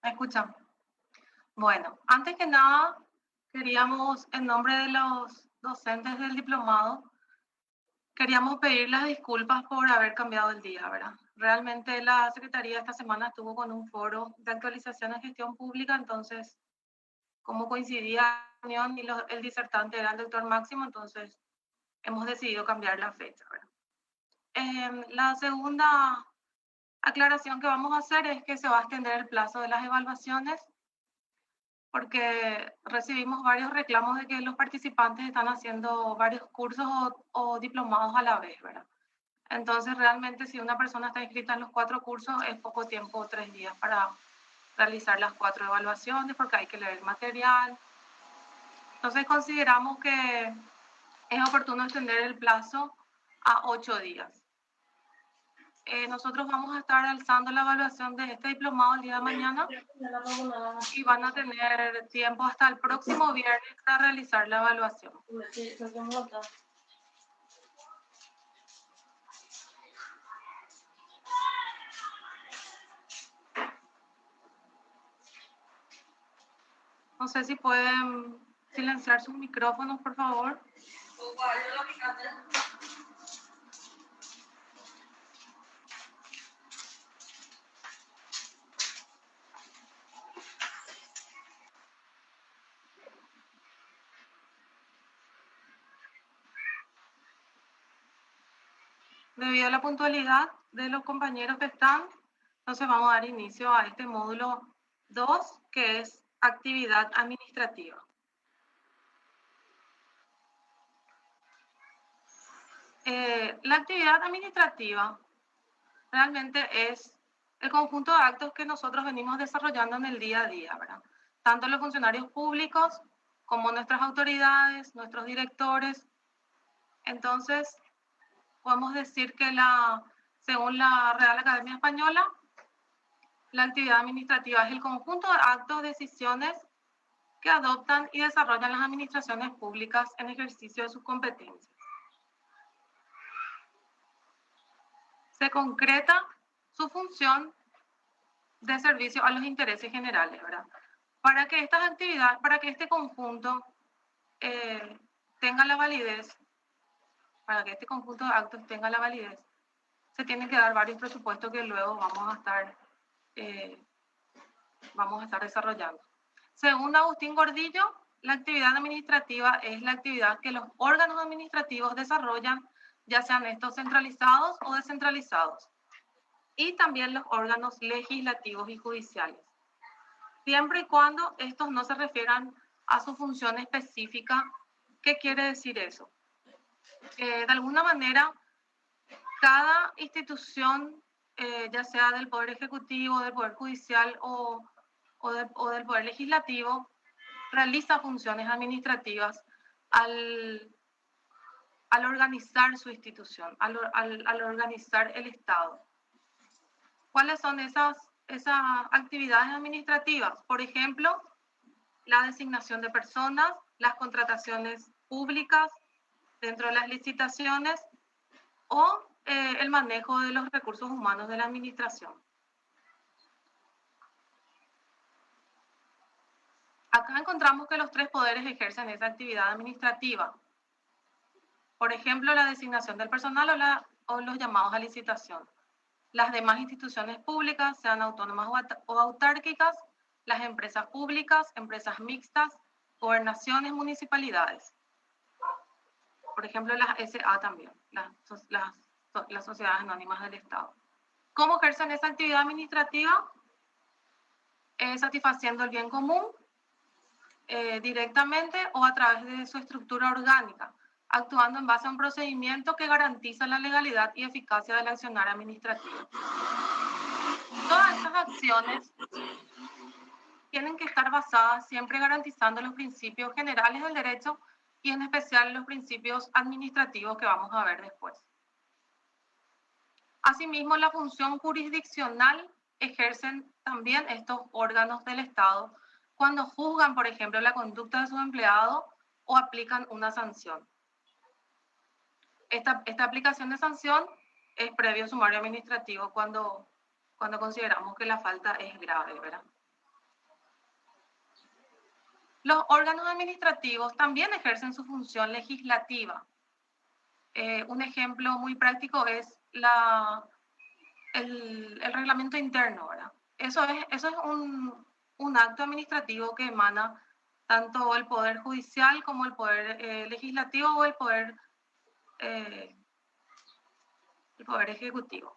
¿Me escuchan? Bueno, antes que nada, queríamos, en nombre de los docentes del diplomado, queríamos pedir las disculpas por haber cambiado el día, ¿verdad? Realmente la Secretaría esta semana estuvo con un foro de actualización de gestión pública, entonces, como coincidía la reunión y el disertante era el doctor Máximo, entonces hemos decidido cambiar la fecha, ¿verdad? La segunda aclaración que vamos a hacer es que se va a extender el plazo de las evaluaciones porque recibimos varios reclamos de que los participantes están haciendo varios cursos o diplomados a la vez, ¿verdad? Entonces, realmente, si una persona está inscrita en los 4 cursos, es poco tiempo, 3 días, para realizar las 4 evaluaciones, porque hay que leer material. Entonces, consideramos que es oportuno extender el plazo a 8 días. Nosotros vamos a estar alzando la evaluación de este diplomado el día de mañana y van a tener tiempo hasta el próximo viernes para realizar la evaluación. No sé si pueden silenciar sus micrófonos, por favor. Debido a la puntualidad de los compañeros que están, entonces vamos a dar inicio a este módulo 2, que es actividad administrativa. La actividad administrativa realmente es el conjunto de actos que nosotros venimos desarrollando en el día a día, ¿verdad? Tanto los funcionarios públicos como nuestras autoridades, nuestros directores. Entonces, podemos decir que según la Real Academia Española, la actividad administrativa es el conjunto de actos, decisiones que adoptan y desarrollan las administraciones públicas en ejercicio de sus competencias. Se concreta su función de servicio a los intereses generales, ¿verdad? Para que estas actividades, para que este conjunto tenga la validez, para que este conjunto de actos tenga la validez, se tienen que dar varios presupuestos que luego vamos a estar desarrollando. Según Agustín Gordillo, la actividad administrativa es la actividad que los órganos administrativos desarrollan, ya sean estos centralizados o descentralizados, y también los órganos legislativos y judiciales, siempre y cuando estos no se refieran a su función específica. ¿Qué quiere decir eso? De alguna manera, cada institución, ya sea del Poder Ejecutivo, del Poder Judicial o del Poder Legislativo, realiza funciones administrativas al organizar su institución, al organizar el Estado. ¿Cuáles son esas actividades administrativas? Por ejemplo, la designación de personas, las contrataciones públicas dentro de las licitaciones o el manejo de los recursos humanos de la administración. Acá encontramos que los 3 poderes ejercen esa actividad administrativa. Por ejemplo, la designación del personal o los llamados a licitación. Las demás instituciones públicas, sean autónomas o autárquicas, las empresas públicas, empresas mixtas, gobernaciones, municipalidades. Por ejemplo, las SA también, las sociedades anónimas del Estado. ¿Cómo ejercen esa actividad administrativa? Satisfaciendo el bien común directamente o a través de su estructura orgánica, actuando en base a un procedimiento que garantiza la legalidad y eficacia del accionar administrativo. Todas estas acciones tienen que estar basadas siempre garantizando los principios generales del derecho y en especial los principios administrativos que vamos a ver después. Asimismo, la función jurisdiccional ejercen también estos órganos del Estado cuando juzgan, por ejemplo, la conducta de su empleado o aplican una sanción. Esta aplicación de sanción es previo sumario administrativo cuando consideramos que la falta es grave, ¿verdad? Los órganos administrativos también ejercen su función legislativa. Un ejemplo muy práctico es el reglamento interno, ¿verdad? Eso es un acto administrativo que emana tanto el Poder Judicial como el Poder Legislativo o el Poder Ejecutivo.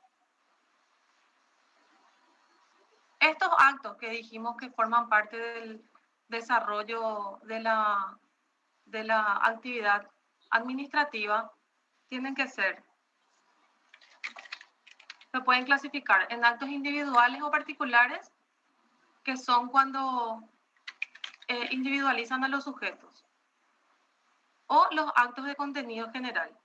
Estos actos que dijimos que forman parte del desarrollo de la actividad administrativa tienen que ser, se pueden clasificar en actos individuales o particulares, que son cuando individualizan a los sujetos, o los actos de contenido general.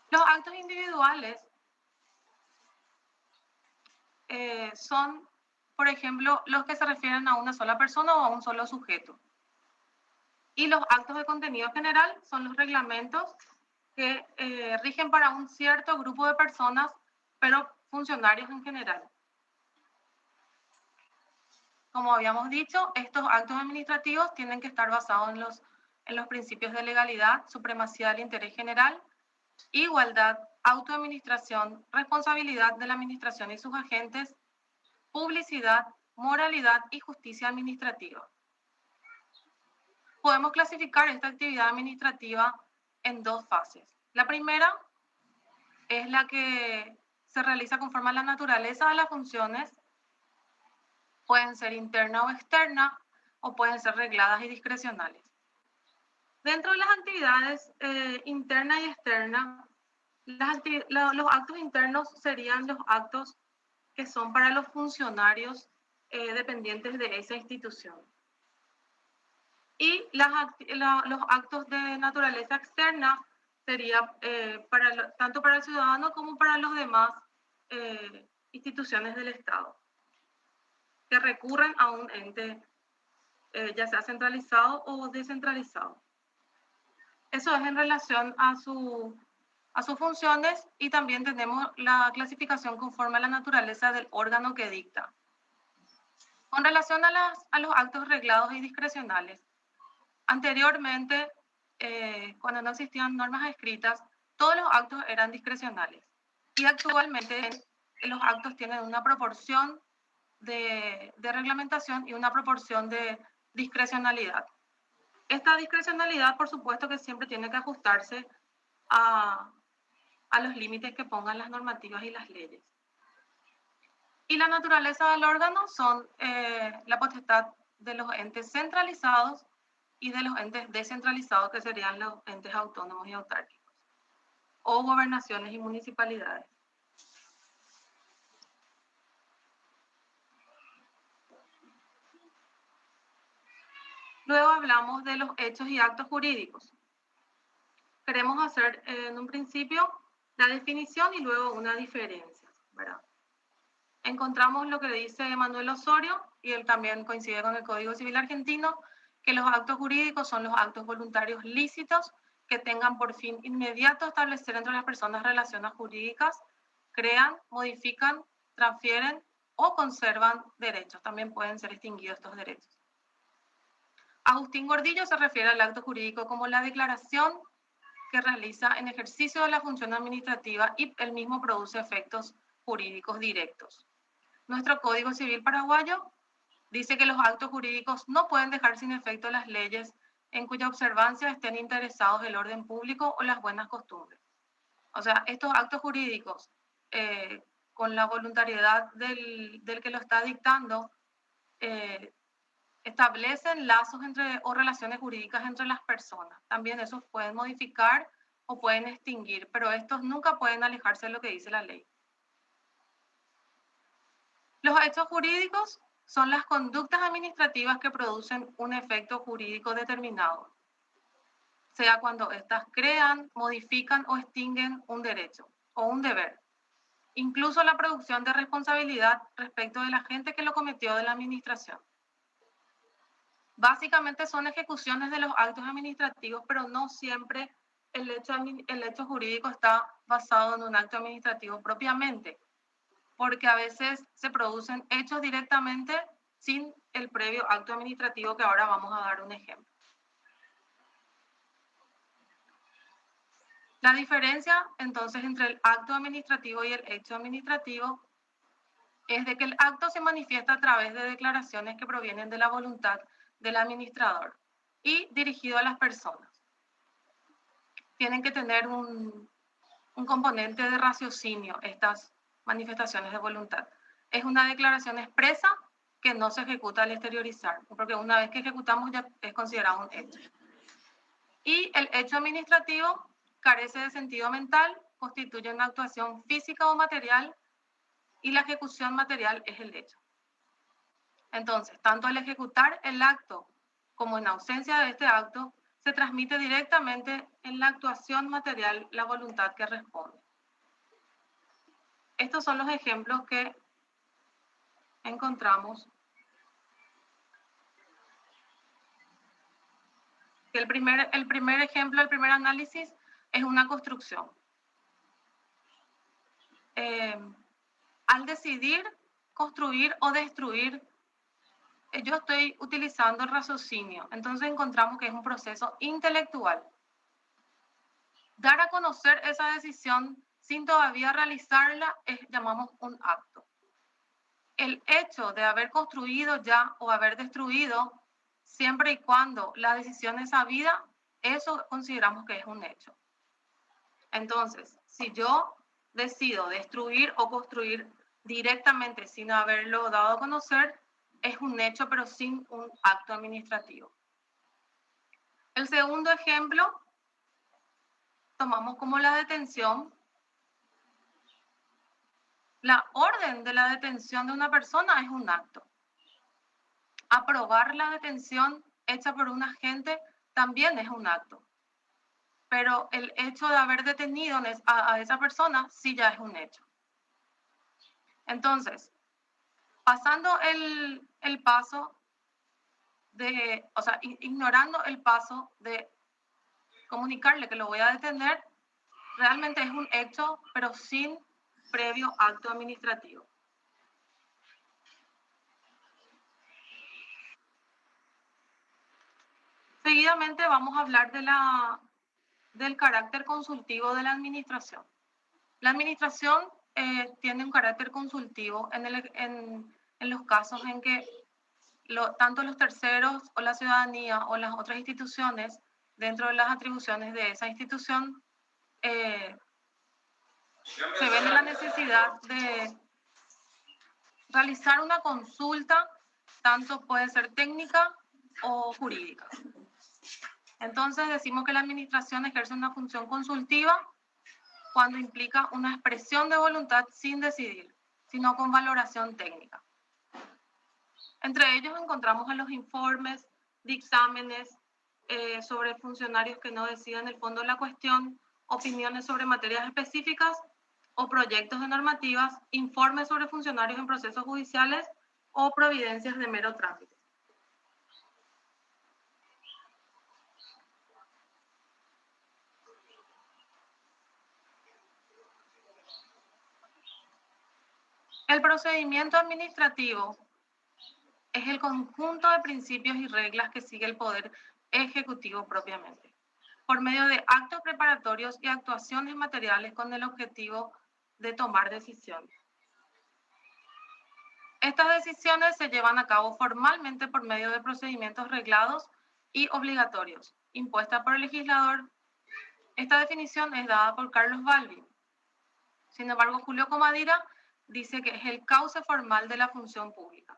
Los actos individuales son, por ejemplo, los que se refieren a una sola persona o a un solo sujeto. Y los actos de contenido general son los reglamentos que rigen para un cierto grupo de personas, pero funcionarios en general. Como habíamos dicho, estos actos administrativos tienen que estar basados en los principios de legalidad, supremacía del interés general, igualdad, autoadministración, responsabilidad de la administración y sus agentes, publicidad, moralidad y justicia administrativa. Podemos clasificar esta actividad administrativa en dos fases. La primera es la que se realiza conforme a la naturaleza de las funciones. Pueden ser interna o externa, o pueden ser regladas y discrecionales. Dentro de las actividades internas y externas, los actos internos serían los actos que son para los funcionarios dependientes de esa institución. Y los actos de naturaleza externa sería tanto para el ciudadano como para los demás instituciones del Estado, que recurren a un ente ya sea centralizado o descentralizado. Eso es en relación a sus funciones, y también tenemos la clasificación conforme a la naturaleza del órgano que dicta. Con relación a los actos reglados y discrecionales, anteriormente, cuando no existían normas escritas, todos los actos eran discrecionales, y actualmente los actos tienen una proporción de reglamentación y una proporción de discrecionalidad. Esta discrecionalidad, por supuesto, que siempre tiene que ajustarse a los límites que pongan las normativas y las leyes. Y la naturaleza del órgano son la potestad de los entes centralizados y de los entes descentralizados, que serían los entes autónomos y autárquicos, o gobernaciones y municipalidades. Luego hablamos de los hechos y actos jurídicos. Queremos hacer en un principio la definición y luego una diferencia, ¿verdad? Encontramos lo que dice Manuel Osorio, y él también coincide con el Código Civil argentino, que los actos jurídicos son los actos voluntarios lícitos que tengan por fin inmediato establecer entre las personas relaciones jurídicas, crean, modifican, transfieren o conservan derechos. También pueden ser extinguidos estos derechos. Agustín Gordillo se refiere al acto jurídico como la declaración que realiza en ejercicio de la función administrativa, y el mismo produce efectos jurídicos directos. Nuestro Código Civil paraguayo dice que los actos jurídicos no pueden dejar sin efecto las leyes en cuya observancia estén interesados el orden público o las buenas costumbres. O sea, estos actos jurídicos, con la voluntariedad del que lo está dictando, establecen lazos o relaciones jurídicas entre las personas. También esos pueden modificar o pueden extinguir, pero estos nunca pueden alejarse de lo que dice la ley. Los hechos jurídicos son las conductas administrativas que producen un efecto jurídico determinado, sea cuando éstas crean, modifican o extinguen un derecho o un deber. Incluso la producción de responsabilidad respecto del agente que lo cometió de la administración. Básicamente son ejecuciones de los actos administrativos, pero no siempre el hecho jurídico está basado en un acto administrativo propiamente. porque a veces se producen hechos directamente sin el previo acto administrativo, que ahora vamos a dar un ejemplo. La diferencia, entonces, entre el acto administrativo y el hecho administrativo es de que el acto se manifiesta a través de declaraciones que provienen de la voluntad del administrador y dirigido a las personas. Tienen que tener un componente de raciocinio estas manifestaciones de voluntad. Es una declaración expresa que no se ejecuta al exteriorizar, porque una vez que ejecutamos ya es considerado un hecho. Y el hecho administrativo carece de sentido mental, constituye una actuación física o material, y la ejecución material es el hecho. Entonces, tanto al ejecutar el acto como en ausencia de este acto, se transmite directamente en la actuación material la voluntad que responde. Estos son los ejemplos que encontramos. El primer ejemplo, el primer análisis es una construcción. Al decidir construir o destruir, yo estoy utilizando el raciocinio. Entonces encontramos que es un proceso intelectual. Dar a conocer esa decisión sin todavía realizarla llamamos un acto. El hecho de haber construido ya o haber destruido, siempre y cuando la decisión es sabida, eso consideramos que es un hecho. Entonces, si yo decido destruir o construir directamente sin haberlo dado a conocer, es un hecho, pero sin un acto administrativo. El segundo ejemplo, tomamos como la detención. La orden de la detención de una persona es un acto. Aprobar la detención hecha por un agente también es un acto. Pero el hecho de haber detenido a esa persona sí ya es un hecho. Entonces, pasando el paso de, o sea, ignorando el paso de comunicarle que lo voy a detener, realmente es un hecho, pero sin previo acto administrativo. Seguidamente vamos a hablar del carácter consultivo de la administración. La administración tiene un carácter consultivo en los casos en que tanto los terceros o la ciudadanía o las otras instituciones, dentro de las atribuciones de esa institución, se ven en la necesidad de realizar una consulta, tanto puede ser técnica o jurídica. Entonces decimos que la administración ejerce una función consultiva cuando implica una expresión de voluntad sin decidir, sino con valoración técnica. Entre ellos encontramos en los informes, dictámenes sobre funcionarios que no deciden el fondo de la cuestión, opiniones sobre materias específicas o proyectos de normativas, informes sobre funcionarios en procesos judiciales o providencias de mero trámite. El procedimiento administrativo es el conjunto de principios y reglas que sigue el Poder Ejecutivo propiamente, por medio de actos preparatorios y actuaciones materiales con el objetivo de tomar decisiones. Estas decisiones se llevan a cabo formalmente por medio de procedimientos reglados y obligatorios, impuesta por el legislador. Esta definición es dada por Carlos Balbi. Sin embargo, Julio Comadira dice que es el cauce formal de la función pública.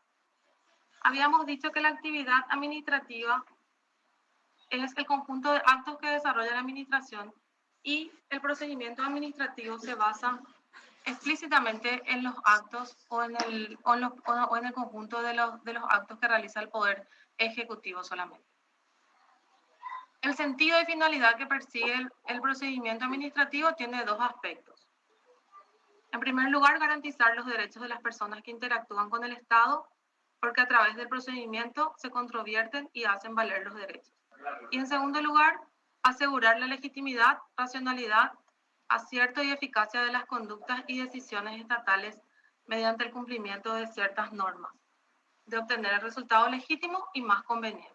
Habíamos dicho que la actividad administrativa es el conjunto de actos que desarrolla la administración y el procedimiento administrativo se basa explícitamente en los actos o en el conjunto de los actos que realiza el Poder Ejecutivo solamente. El sentido y finalidad que persigue el procedimiento administrativo tiene dos aspectos. En primer lugar, garantizar los derechos de las personas que interactúan con el Estado, porque a través del procedimiento se controvierten y hacen valer los derechos. Y en segundo lugar, asegurar la legitimidad, racionalidad, acierto y eficacia de las conductas y decisiones estatales mediante el cumplimiento de ciertas normas, de obtener el resultado legítimo y más conveniente.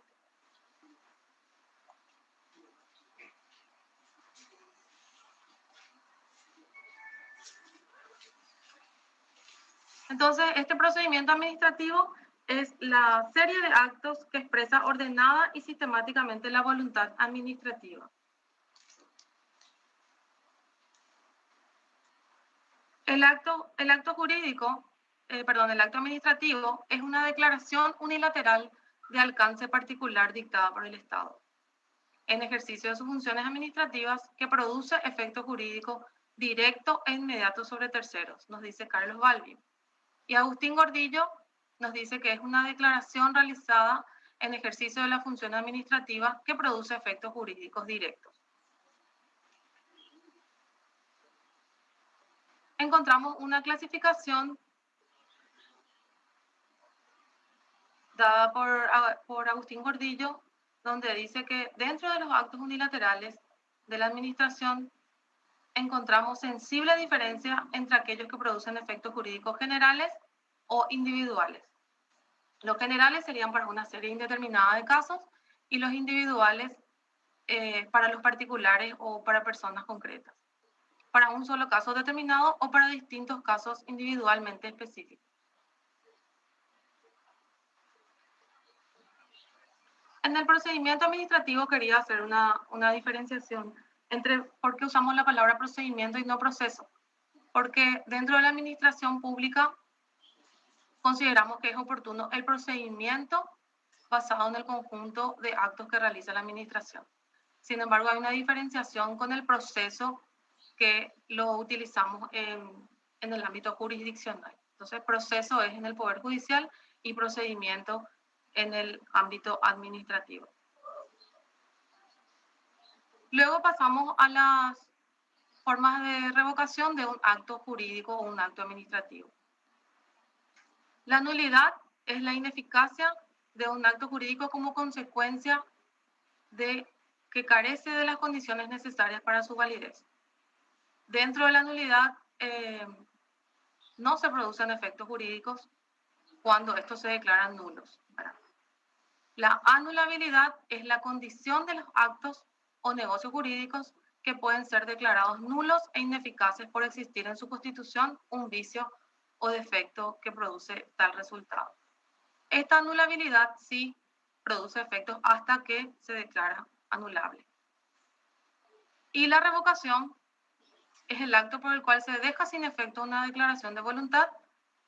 Entonces, este procedimiento administrativo es la serie de actos que expresa ordenada y sistemáticamente la voluntad administrativa. El acto administrativo es una declaración unilateral de alcance particular dictada por el Estado, en ejercicio de sus funciones administrativas, que produce efecto jurídico directo e inmediato sobre terceros, nos dice Carlos Balbi. Y Agustín Gordillo nos dice que es una declaración realizada en ejercicio de la función administrativa que produce efectos jurídicos directos. Encontramos una clasificación dada por Agustín Gordillo, donde dice que dentro de los actos unilaterales de la administración encontramos sensible diferencia entre aquellos que producen efectos jurídicos generales o individuales. Los generales serían para una serie indeterminada de casos y los individuales para los particulares o para personas concretas, para un solo caso determinado o para distintos casos individualmente específicos. En el procedimiento administrativo quería hacer una diferenciación entre por qué usamos la palabra procedimiento y no proceso. Porque dentro de la administración pública consideramos que es oportuno el procedimiento basado en el conjunto de actos que realiza la administración. Sin embargo, hay una diferenciación con el proceso que lo utilizamos en el ámbito jurisdiccional. Entonces, proceso es en el Poder Judicial y procedimiento en el ámbito administrativo. Luego pasamos a las formas de revocación de un acto jurídico o un acto administrativo. La nulidad es la ineficacia de un acto jurídico como consecuencia de que carece de las condiciones necesarias para su validez. Dentro de la nulidad no se producen efectos jurídicos cuando estos se declaran nulos. La anulabilidad es la condición de los actos o negocios jurídicos que pueden ser declarados nulos e ineficaces por existir en su constitución un vicio o defecto que produce tal resultado. Esta anulabilidad sí produce efectos hasta que se declara anulable. Y la revocación es el acto por el cual se deja sin efecto una declaración de voluntad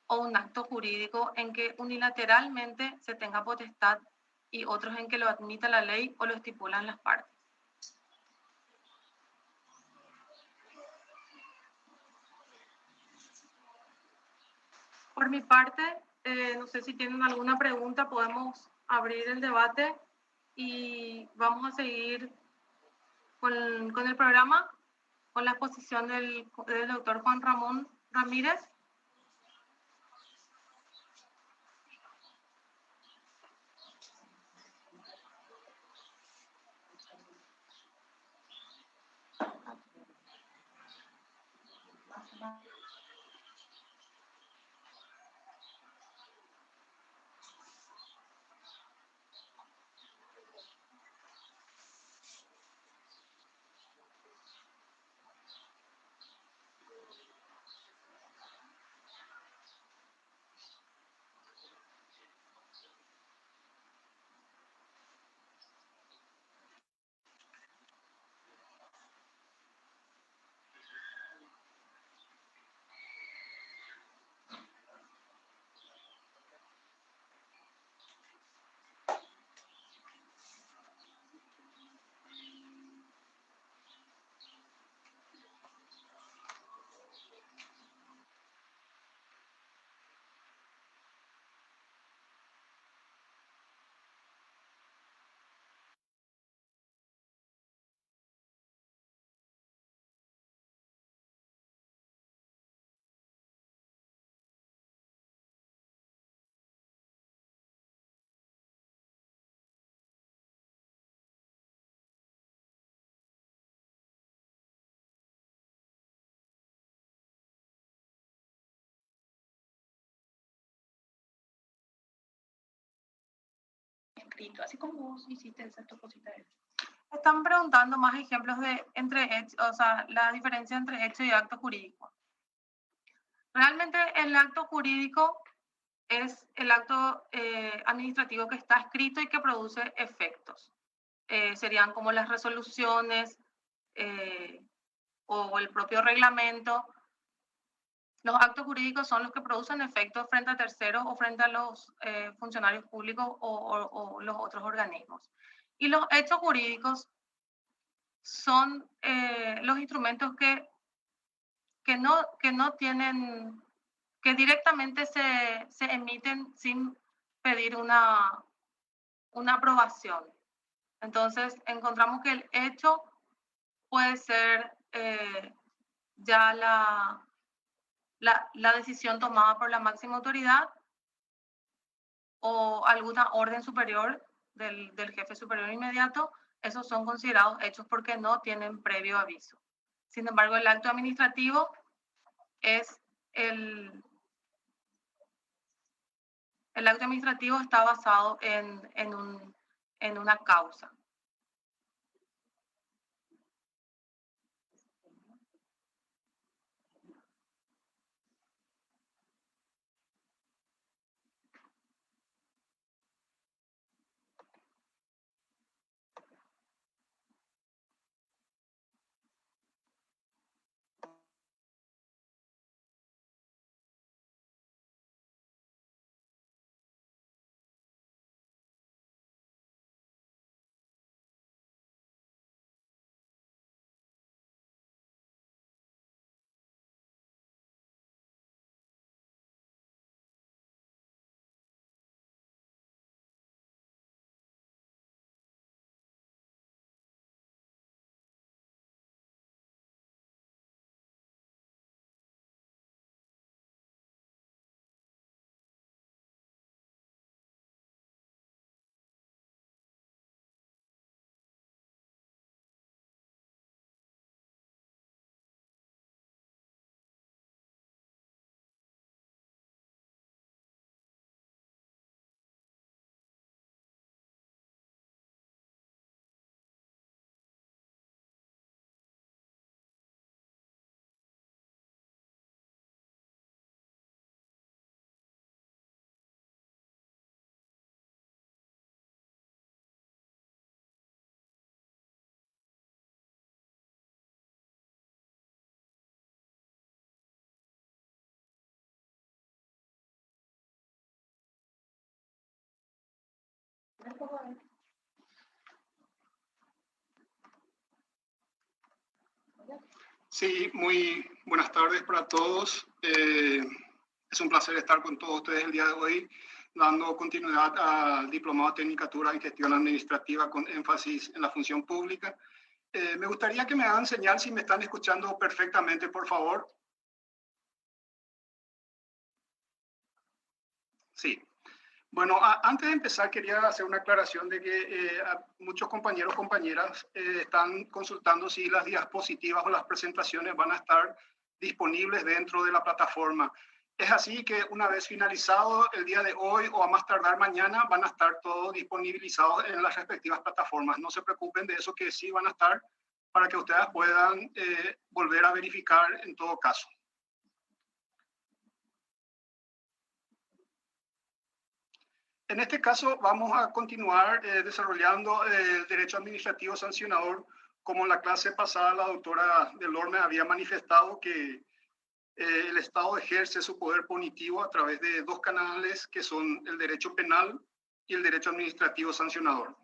o un acto jurídico en que unilateralmente se tenga potestad y otros en que lo admita la ley o lo estipulan las partes. Por mi parte, no sé si tienen alguna pregunta, podemos abrir el debate y vamos a seguir con el programa, con la exposición del doctor Juan Ramón Ramírez. escrito, así como vos hiciste esa tu cosita. Están preguntando más ejemplos de o sea, la diferencia entre hecho y acto jurídico. Realmente el acto jurídico es el acto administrativo que está escrito y que produce efectos. Serían como las resoluciones o el propio reglamento. Los actos jurídicos son los que producen efectos frente a terceros o frente a los funcionarios públicos o los otros organismos. Y los hechos jurídicos son los instrumentos que no tienen, que directamente se emiten sin pedir una aprobación. Entonces, encontramos que el hecho puede ser ya la decisión tomada por la máxima autoridad o alguna orden superior del jefe superior inmediato. Esos son considerados hechos porque no tienen previo aviso. Sin embargo, el acto administrativo es el acto administrativo está basado en una causa. Sí, muy buenas tardes para todos. Es un placer estar con todos ustedes el día de hoy, dando continuidad al Diplomado de Tecnicatura en Gestión Administrativa con énfasis en la función pública. Me gustaría que me hagan señal si me están escuchando perfectamente, por favor. Sí. Bueno, antes de empezar quería hacer una aclaración de que muchos compañeros y compañeras están consultando si las diapositivas o las presentaciones van a estar disponibles dentro de la plataforma. Es así que una vez finalizado el día de hoy o a más tardar mañana van a estar todos disponibilizados en las respectivas plataformas. No se preocupen de eso, que sí van a estar para que ustedes puedan volver a verificar en todo caso. En este caso vamos a continuar desarrollando el derecho administrativo sancionador. Como en la clase pasada la doctora Delorme había manifestado que el Estado ejerce su poder punitivo a través de dos canales que son el derecho penal y el derecho administrativo sancionador.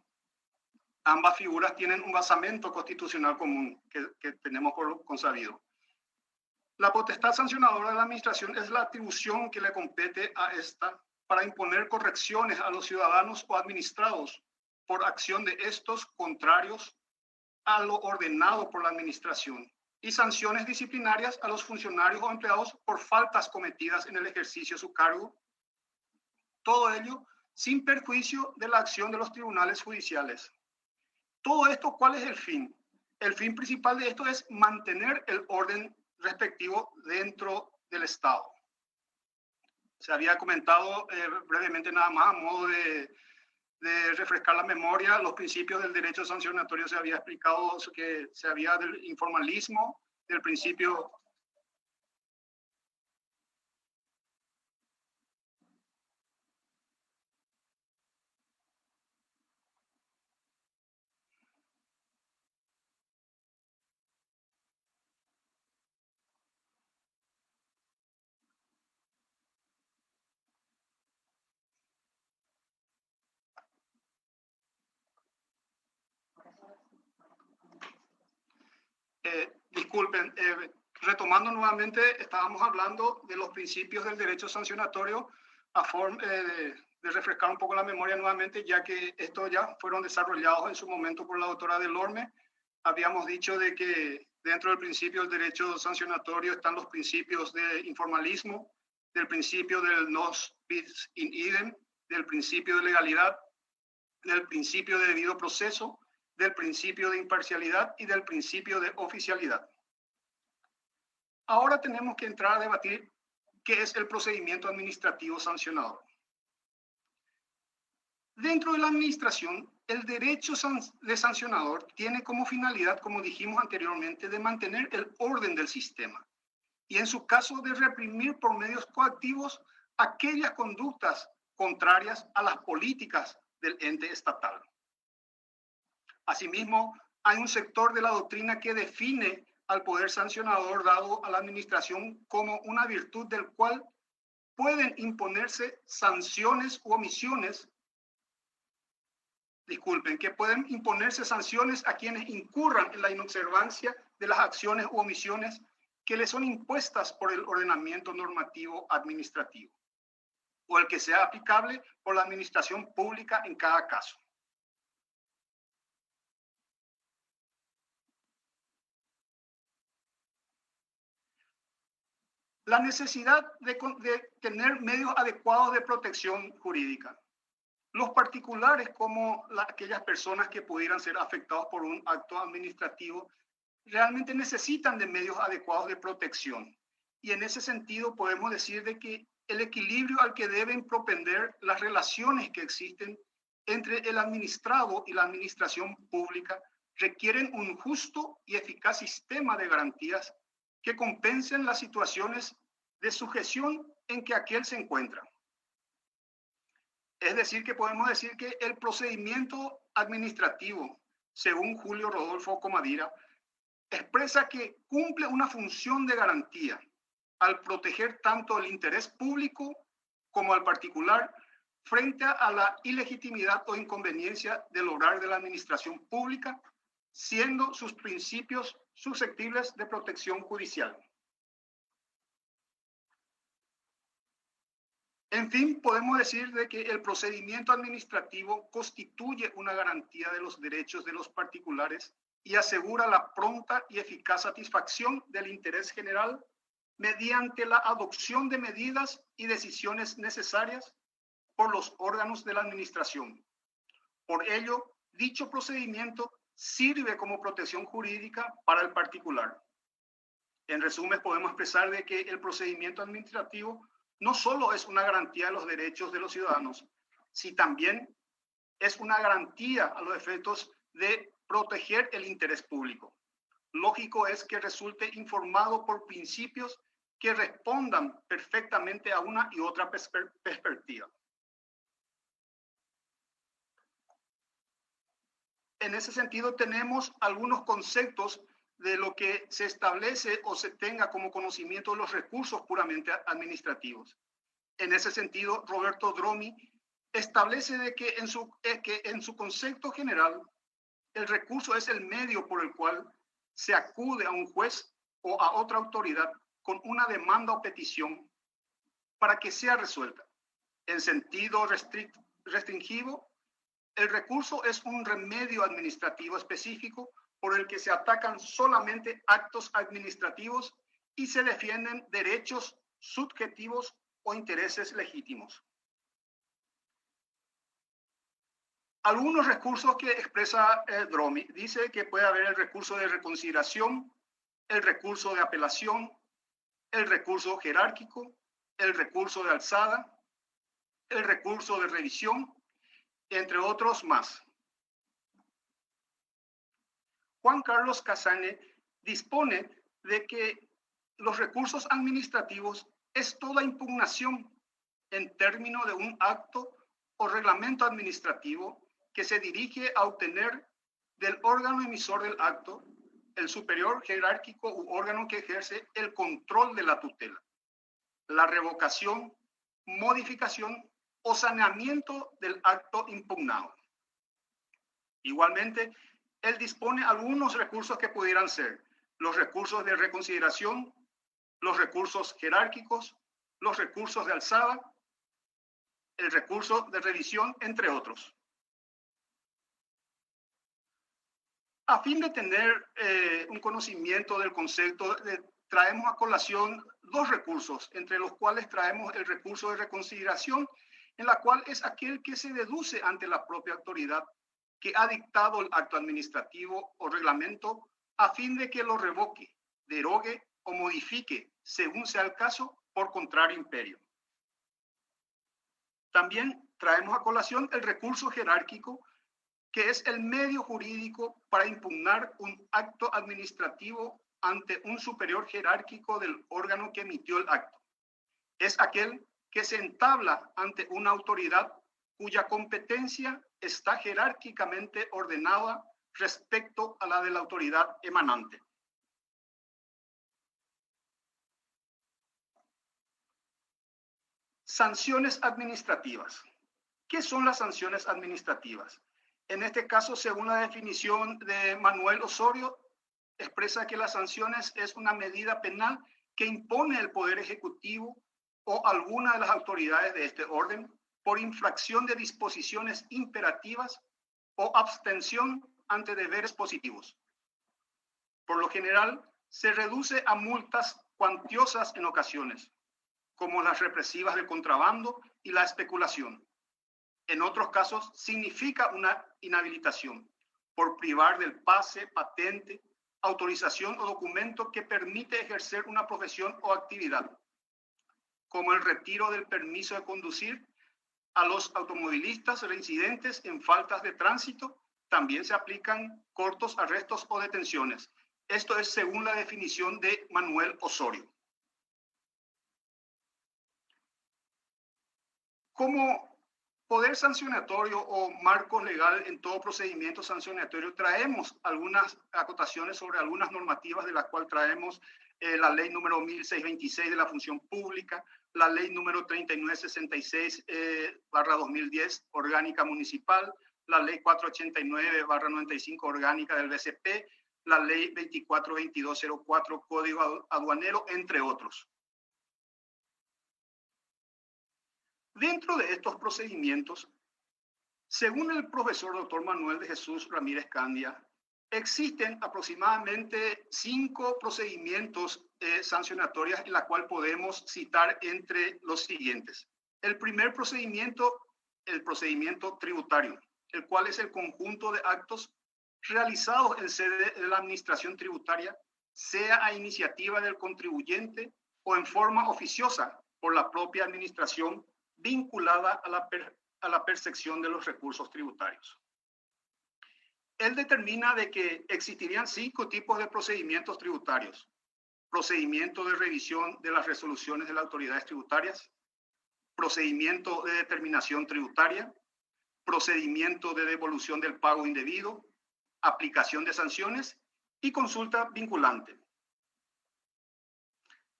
Ambas figuras tienen un basamento constitucional común que tenemos por consabido. La potestad sancionadora de la administración es la atribución que le compete a esta para imponer correcciones a los ciudadanos o administrados por acción de estos contrarios a lo ordenado por la administración, y sanciones disciplinarias a los funcionarios o empleados por faltas cometidas en el ejercicio de su cargo. Todo ello sin perjuicio de la acción de los tribunales judiciales. Todo esto, ¿cuál es el fin? El fin principal de esto es mantener el orden respectivo dentro del Estado. Se había comentado brevemente nada más a modo de de refrescar la memoria, los principios del derecho sancionatorio se había explicado que se había del informalismo, del principio. Disculpen, retomando nuevamente, estábamos hablando de los principios del derecho sancionatorio a forma de refrescar un poco la memoria nuevamente, ya que estos ya fueron desarrollados en su momento por la doctora Delorme. Habíamos dicho de que dentro del principio del derecho sancionatorio están los principios de informalismo, del principio del nos bis in idem, del principio de legalidad, del principio de debido proceso, del principio de imparcialidad y del principio de oficialidad. Ahora tenemos que entrar a debatir qué es el procedimiento administrativo sancionador. Dentro de la administración, el derecho de sancionador tiene como finalidad, como dijimos anteriormente, de mantener el orden del sistema y en su caso de reprimir por medios coactivos aquellas conductas contrarias a las políticas del ente estatal. Asimismo, hay un sector de la doctrina que define al poder sancionador dado a la administración como una virtud del cual pueden imponerse sanciones u omisiones, que pueden imponerse sanciones a quienes incurran en la inobservancia de las acciones u omisiones que les son impuestas por el ordenamiento normativo administrativo o el que sea aplicable por la administración pública en cada caso. La necesidad de tener medios adecuados de protección jurídica. Los particulares, como aquellas personas que pudieran ser afectados por un acto administrativo, realmente necesitan de medios adecuados de protección. Y en ese sentido podemos decir de que el equilibrio al que deben propender las relaciones que existen entre el administrado y la administración pública requieren un justo y eficaz sistema de garantías que compensen las situaciones de sujeción en que aquel se encuentra. Es decir, que podemos decir que el procedimiento administrativo, según Julio Rodolfo Comadira, expresa que cumple una función de garantía al proteger tanto el interés público como al particular frente a la ilegitimidad o inconveniencia del obrar de la administración pública, siendo sus principios susceptibles de protección judicial. En fin, podemos decir de que el procedimiento administrativo constituye una garantía de los derechos de los particulares y asegura la pronta y eficaz satisfacción del interés general mediante la adopción de medidas y decisiones necesarias por los órganos de la administración. Por ello, dicho procedimiento sirve como protección jurídica para el particular. En resumen, podemos expresar de que el procedimiento administrativo no solo es una garantía de los derechos de los ciudadanos, sino también es una garantía a los efectos de proteger el interés público. Lógico es que resulte informado por principios que respondan perfectamente a una y otra perspectiva. En ese sentido, tenemos algunos conceptos de lo que se establece o se tenga como conocimiento de los recursos puramente administrativos. En ese sentido, Roberto Dromi establece de que en su concepto general, el recurso es el medio por el cual se acude a un juez o a otra autoridad con una demanda o petición para que sea resuelta. En sentido restringido, el recurso es un remedio administrativo específico por el que se atacan solamente actos administrativos y se defienden derechos subjetivos o intereses legítimos. Algunos recursos que expresa Dromi dice que puede haber el recurso de reconsideración, el recurso de apelación, el recurso jerárquico, el recurso de alzada, el recurso de revisión entre otros más. Juan Carlos Casane dispone de que los recursos administrativos es toda impugnación en términos de un acto o reglamento administrativo que se dirige a obtener del órgano emisor del acto, el superior jerárquico u órgano que ejerce el control de la tutela, la revocación, modificación o saneamiento del acto impugnado. Igualmente, él dispone algunos recursos que pudieran ser los recursos de reconsideración, los recursos jerárquicos, los recursos de alzada, el recurso de revisión, entre otros. A fin de tener un conocimiento del concepto, traemos a colación dos recursos, entre los cuales traemos el recurso de reconsideración, en la cual es aquel que se deduce ante la propia autoridad que ha dictado el acto administrativo o reglamento a fin de que lo revoque, derogue o modifique, según sea el caso, por contrario imperio. También traemos a colación el recurso jerárquico, que es el medio jurídico para impugnar un acto administrativo ante un superior jerárquico del órgano que emitió el acto. Es aquel que se entabla ante una autoridad cuya competencia está jerárquicamente ordenada respecto a la de la autoridad emanante. Sanciones administrativas. ¿Qué son las sanciones administrativas? En este caso, según la definición de Manuel Osorio, expresa que las sanciones es una medida penal que impone el Poder Ejecutivo o alguna de las autoridades de este orden por infracción de disposiciones imperativas o abstención ante deberes positivos. Por lo general, se reduce a multas cuantiosas en ocasiones, como las represivas del contrabando y la especulación. En otros casos, significa una inhabilitación por privar del pase, patente, autorización o documento que permite ejercer una profesión o actividad, como el retiro del permiso de conducir a los automovilistas reincidentes en faltas de tránsito. También se aplican cortos arrestos o detenciones. Esto es según la definición de Manuel Osorio. Como poder sancionatorio o marco legal en todo procedimiento sancionatorio, traemos algunas acotaciones sobre algunas normativas, de las cuales traemos la ley número 1626 de la función pública, la ley número 3966/2010 orgánica municipal, la ley 489/95 orgánica del BCP, la ley 242204 código aduanero, entre otros. Dentro de estos procedimientos, según el profesor Dr. Manuel de Jesús Ramírez Candia, existen aproximadamente 5 procedimientos sancionatorios en la cual podemos citar entre los siguientes. El primer procedimiento, el procedimiento tributario, el cual es el conjunto de actos realizados en sede de la administración tributaria, sea a iniciativa del contribuyente o en forma oficiosa por la propia administración vinculada a la percepción de los recursos tributarios. Él determina de que existirían 5 tipos de procedimientos tributarios: procedimiento de revisión de las resoluciones de las autoridades tributarias, procedimiento de determinación tributaria, procedimiento de devolución del pago indebido, aplicación de sanciones y consulta vinculante.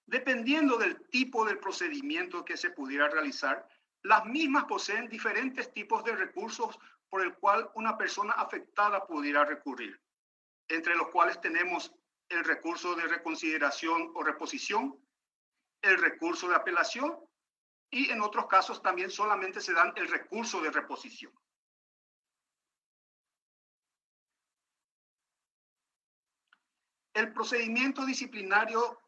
Dependiendo del tipo del procedimiento que se pudiera realizar, las mismas poseen diferentes tipos de recursos por el cual una persona afectada pudiera recurrir, entre los cuales tenemos el recurso de reconsideración o reposición, el recurso de apelación y en otros casos también solamente se dan el recurso de reposición. El procedimiento disciplinario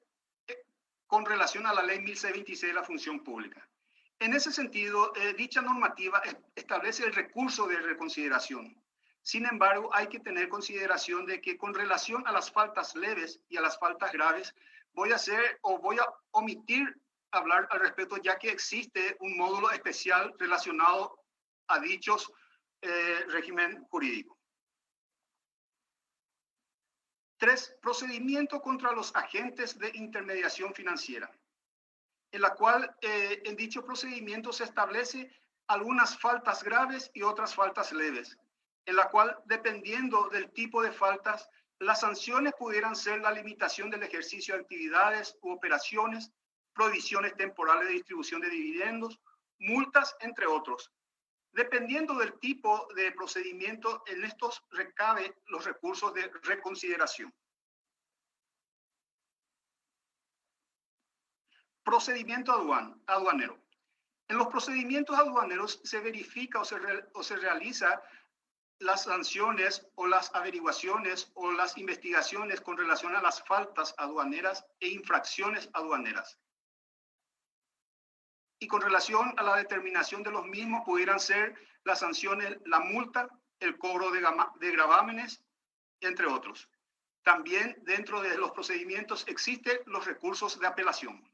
con relación a la ley 1626 de la función pública. En ese sentido, dicha normativa establece el recurso de reconsideración. Sin embargo, hay que tener consideración de que con relación a las faltas leves y a las faltas graves, voy a omitir hablar al respecto, ya que existe un módulo especial relacionado a dichos régimen jurídico. 3. Procedimiento contra los agentes de intermediación financiera, en la cual en dicho procedimiento se establece algunas faltas graves y otras faltas leves, en la cual, dependiendo del tipo de faltas, las sanciones pudieran ser la limitación del ejercicio de actividades u operaciones, prohibiciones temporales de distribución de dividendos, multas, entre otros. Dependiendo del tipo de procedimiento, en estos recabe los recursos de reconsideración. Procedimiento aduanero. En los procedimientos aduaneros se verifica o se realiza las sanciones o las averiguaciones o las investigaciones con relación a las faltas aduaneras e infracciones aduaneras. Y con relación a la determinación de los mismos pudieran ser las sanciones, la multa, el cobro de gravámenes, entre otros. También dentro de los procedimientos existen los recursos de apelación.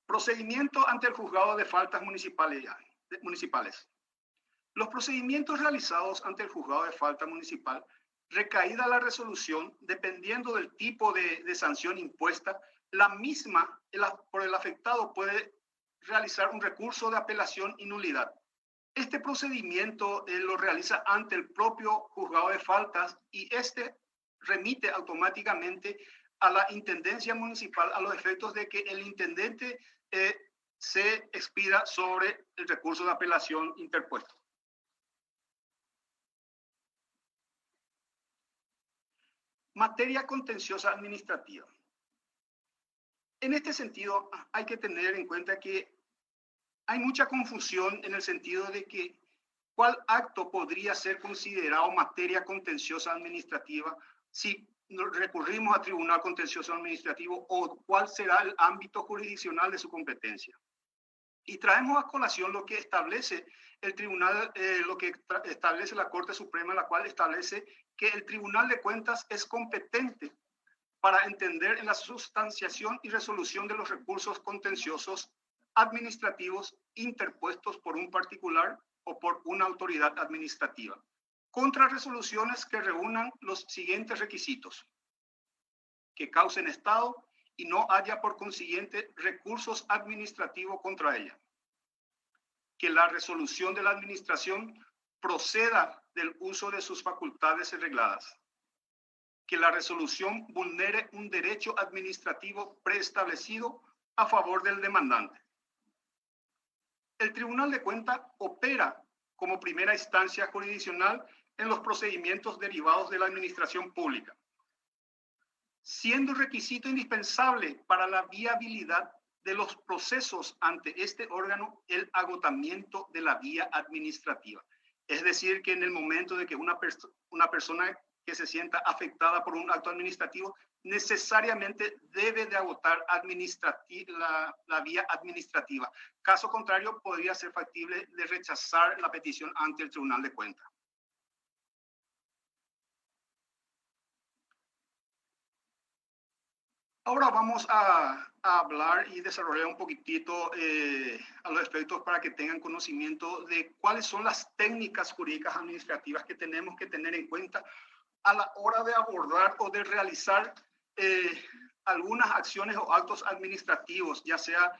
Procedimiento ante el juzgado de faltas municipales. Los procedimientos realizados ante el juzgado de falta municipal, recaída la resolución, dependiendo del tipo de sanción impuesta, la misma por el afectado puede realizar un recurso de apelación y nulidad. Este procedimiento lo realiza ante el propio juzgado de faltas y este remite automáticamente a la intendencia municipal a los efectos de que el intendente se expida sobre el recurso de apelación interpuesto. Materia contenciosa administrativa. En este sentido, hay que tener en cuenta que hay mucha confusión en el sentido de que cuál acto podría ser considerado materia contenciosa administrativa si recurrimos a tribunal contencioso administrativo o cuál será el ámbito jurisdiccional de su competencia. Y traemos a colación lo que establece el tribunal, lo que establece la Corte Suprema, la cual establece que el Tribunal de Cuentas es competente para entender en la sustanciación y resolución de los recursos contenciosos administrativos interpuestos por un particular o por una autoridad administrativa, contra resoluciones que reúnan los siguientes requisitos: que causen estado y no haya por consiguiente recursos administrativos contra ella, que la resolución de la administración proceda del uso de sus facultades regladas, que la resolución vulnere un derecho administrativo preestablecido a favor del demandante. El Tribunal de Cuentas opera como primera instancia jurisdiccional en los procedimientos derivados de la administración pública, siendo requisito indispensable para la viabilidad de los procesos ante este órgano el agotamiento de la vía administrativa. Es decir, que en el momento de que una persona que se sienta afectada por un acto administrativo necesariamente debe de agotar la vía administrativa. Caso contrario, podría ser factible de rechazar la petición ante el Tribunal de Cuentas. Ahora vamos a hablar y desarrollar un poquitito a los efectos para que tengan conocimiento de cuáles son las técnicas jurídicas administrativas que tenemos que tener en cuenta a la hora de abordar o de realizar algunas acciones o actos administrativos, ya sea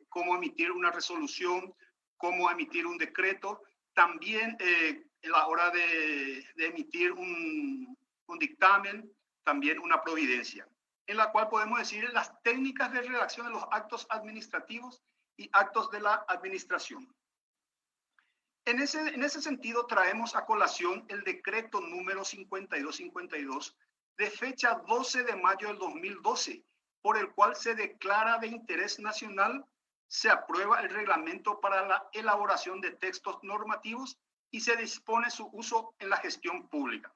cómo emitir una resolución, cómo emitir un decreto, también a la hora de emitir un dictamen, también una providencia, en la cual podemos decir las técnicas de redacción de los actos administrativos y actos de la administración. En ese sentido, traemos a colación el decreto número 5252 de fecha 12 de mayo del 2012, por el cual se declara de interés nacional, se aprueba el reglamento para la elaboración de textos normativos y se dispone su uso en la gestión pública.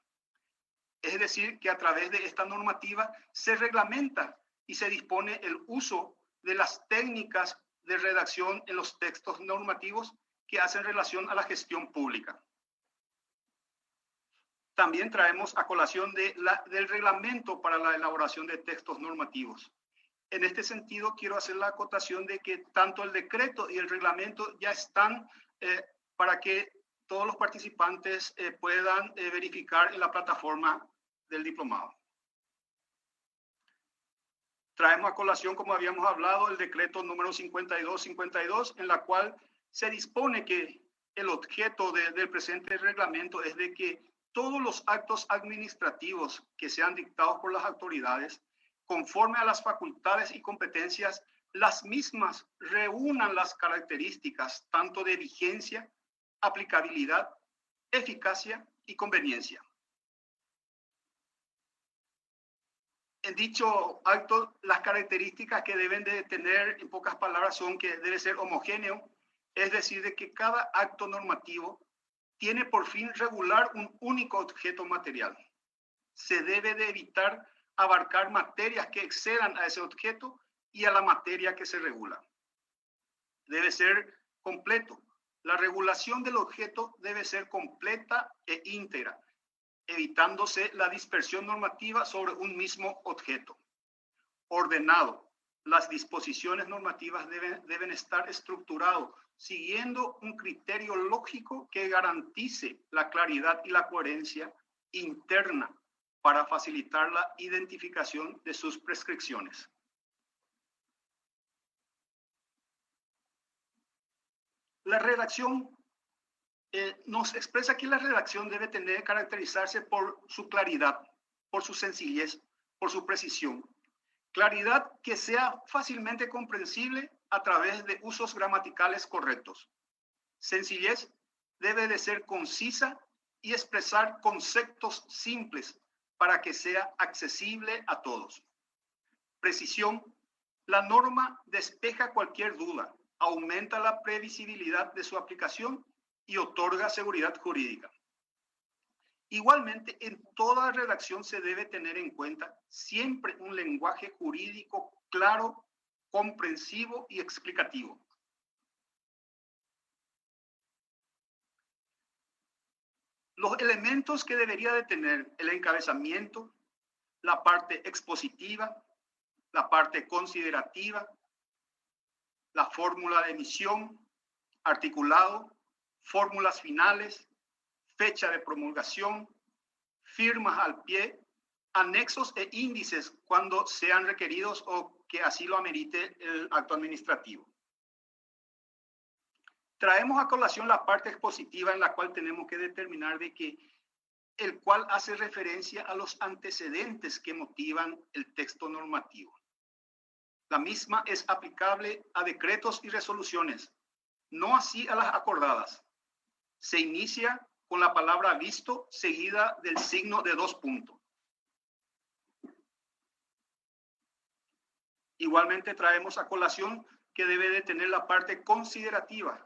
Es decir, que a través de esta normativa se reglamenta y se dispone el uso de las técnicas de redacción en los textos normativos que hacen relación a la gestión pública. También traemos a colación del reglamento para la elaboración de textos normativos, En este sentido, quiero hacer la acotación de que tanto el decreto y el reglamento ya están para que todos los participantes puedan verificar en la plataforma del diplomado. Traemos a colación, como habíamos hablado, el decreto número 5252, en la cual se dispone que el objeto del presente reglamento es de que todos los actos administrativos que sean dictados por las autoridades, conforme a las facultades y competencias, las mismas reúnan las características tanto de vigencia, aplicabilidad, eficacia y conveniencia. En dicho acto, las características que deben de tener, en pocas palabras, son que debe ser homogéneo, es decir, de que cada acto normativo tiene por fin regular un único objeto material. Se debe de evitar abarcar materias que excedan a ese objeto y a la materia que se regula. Debe ser completo. La regulación del objeto debe ser completa e íntegra, evitándose la dispersión normativa sobre un mismo objeto. Ordenado. Las disposiciones normativas deben estar estructuradas siguiendo un criterio lógico que garantice la claridad y la coherencia interna para facilitar la identificación de sus prescripciones. La redacción nos expresa que la redacción debe caracterizarse por su claridad, por su sencillez, por su precisión. Claridad que sea fácilmente comprensible a través de usos gramaticales correctos. Sencillez debe de ser concisa y expresar conceptos simples para que sea accesible a todos. Precisión. La norma despeja cualquier duda, aumenta la previsibilidad de su aplicación y otorga seguridad jurídica. Igualmente, en toda redacción se debe tener en cuenta siempre un lenguaje jurídico claro, comprensivo y explicativo. Los elementos que debería de tener el encabezamiento, la parte expositiva, la parte considerativa, la fórmula de emisión, articulado, fórmulas finales, fecha de promulgación, firmas al pie, anexos e índices cuando sean requeridos o que así lo amerite el acto administrativo. Traemos a colación la parte expositiva en la cual tenemos que determinar de que el cual hace referencia a los antecedentes que motivan el texto normativo. La misma es aplicable a decretos y resoluciones, no así a las acordadas. Se inicia con la palabra visto seguida del signo de 2 puntos. Igualmente traemos a colación que debe de tener la parte considerativa,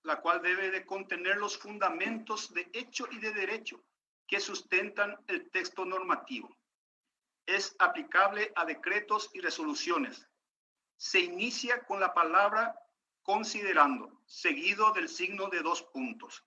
la cual debe de contener los fundamentos de hecho y de derecho que sustentan el texto normativo. Es aplicable a decretos y resoluciones. Se inicia con la palabra considerando, seguido del signo de 2 puntos.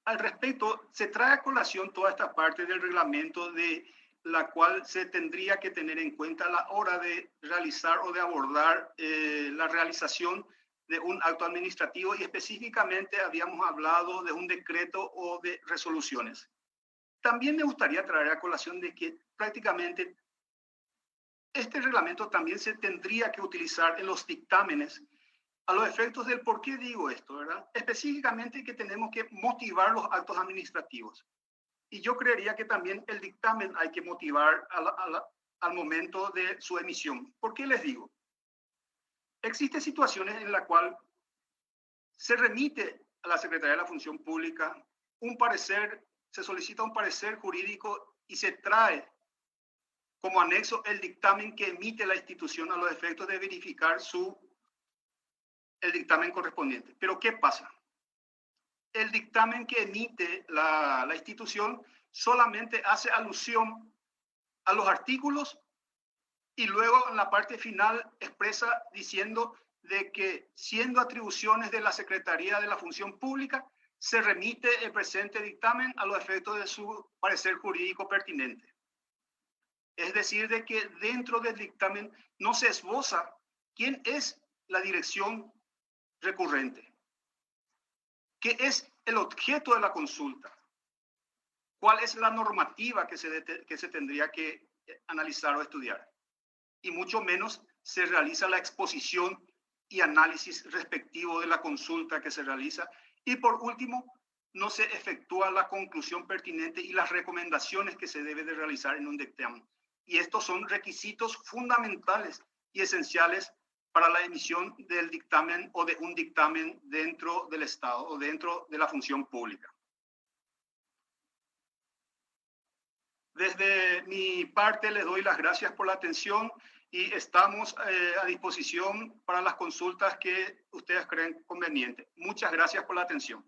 Al respecto, se trae a colación toda esta parte del reglamento de la cual se tendría que tener en cuenta a la hora de realizar o de abordar la realización de un acto administrativo y específicamente habíamos hablado de un decreto o de resoluciones. También me gustaría traer a colación de que prácticamente este reglamento también se tendría que utilizar en los dictámenes a los efectos del por qué digo esto, ¿verdad? Específicamente que tenemos que motivar los actos administrativos. Y yo creería que también el dictamen hay que motivar al momento de su emisión. ¿Por qué les digo? Existen situaciones en las cuales se remite a la Secretaría de la Función Pública un parecer, se solicita un parecer jurídico y se trae como anexo el dictamen que emite la institución a los efectos de verificar el dictamen correspondiente. Pero ¿qué pasa? El dictamen que emite la institución solamente hace alusión a los artículos y luego en la parte final expresa diciendo de que siendo atribuciones de la Secretaría de la Función Pública, se remite el presente dictamen a los efectos de su parecer jurídico pertinente. Es decir, de que dentro del dictamen no se esboza quién es la dirección recurrente, qué es el objeto de la consulta, cuál es la normativa que se tendría que analizar o estudiar. Y mucho menos se realiza la exposición y análisis respectivo de la consulta que se realiza. Y por último, no se efectúa la conclusión pertinente y las recomendaciones que se debe de realizar en un dictamen. Y estos son requisitos fundamentales y esenciales para la emisión del dictamen o de un dictamen dentro del Estado o dentro de la función pública. Desde mi parte les doy las gracias por la atención y estamos a disposición para las consultas que ustedes creen conveniente. Muchas gracias por la atención.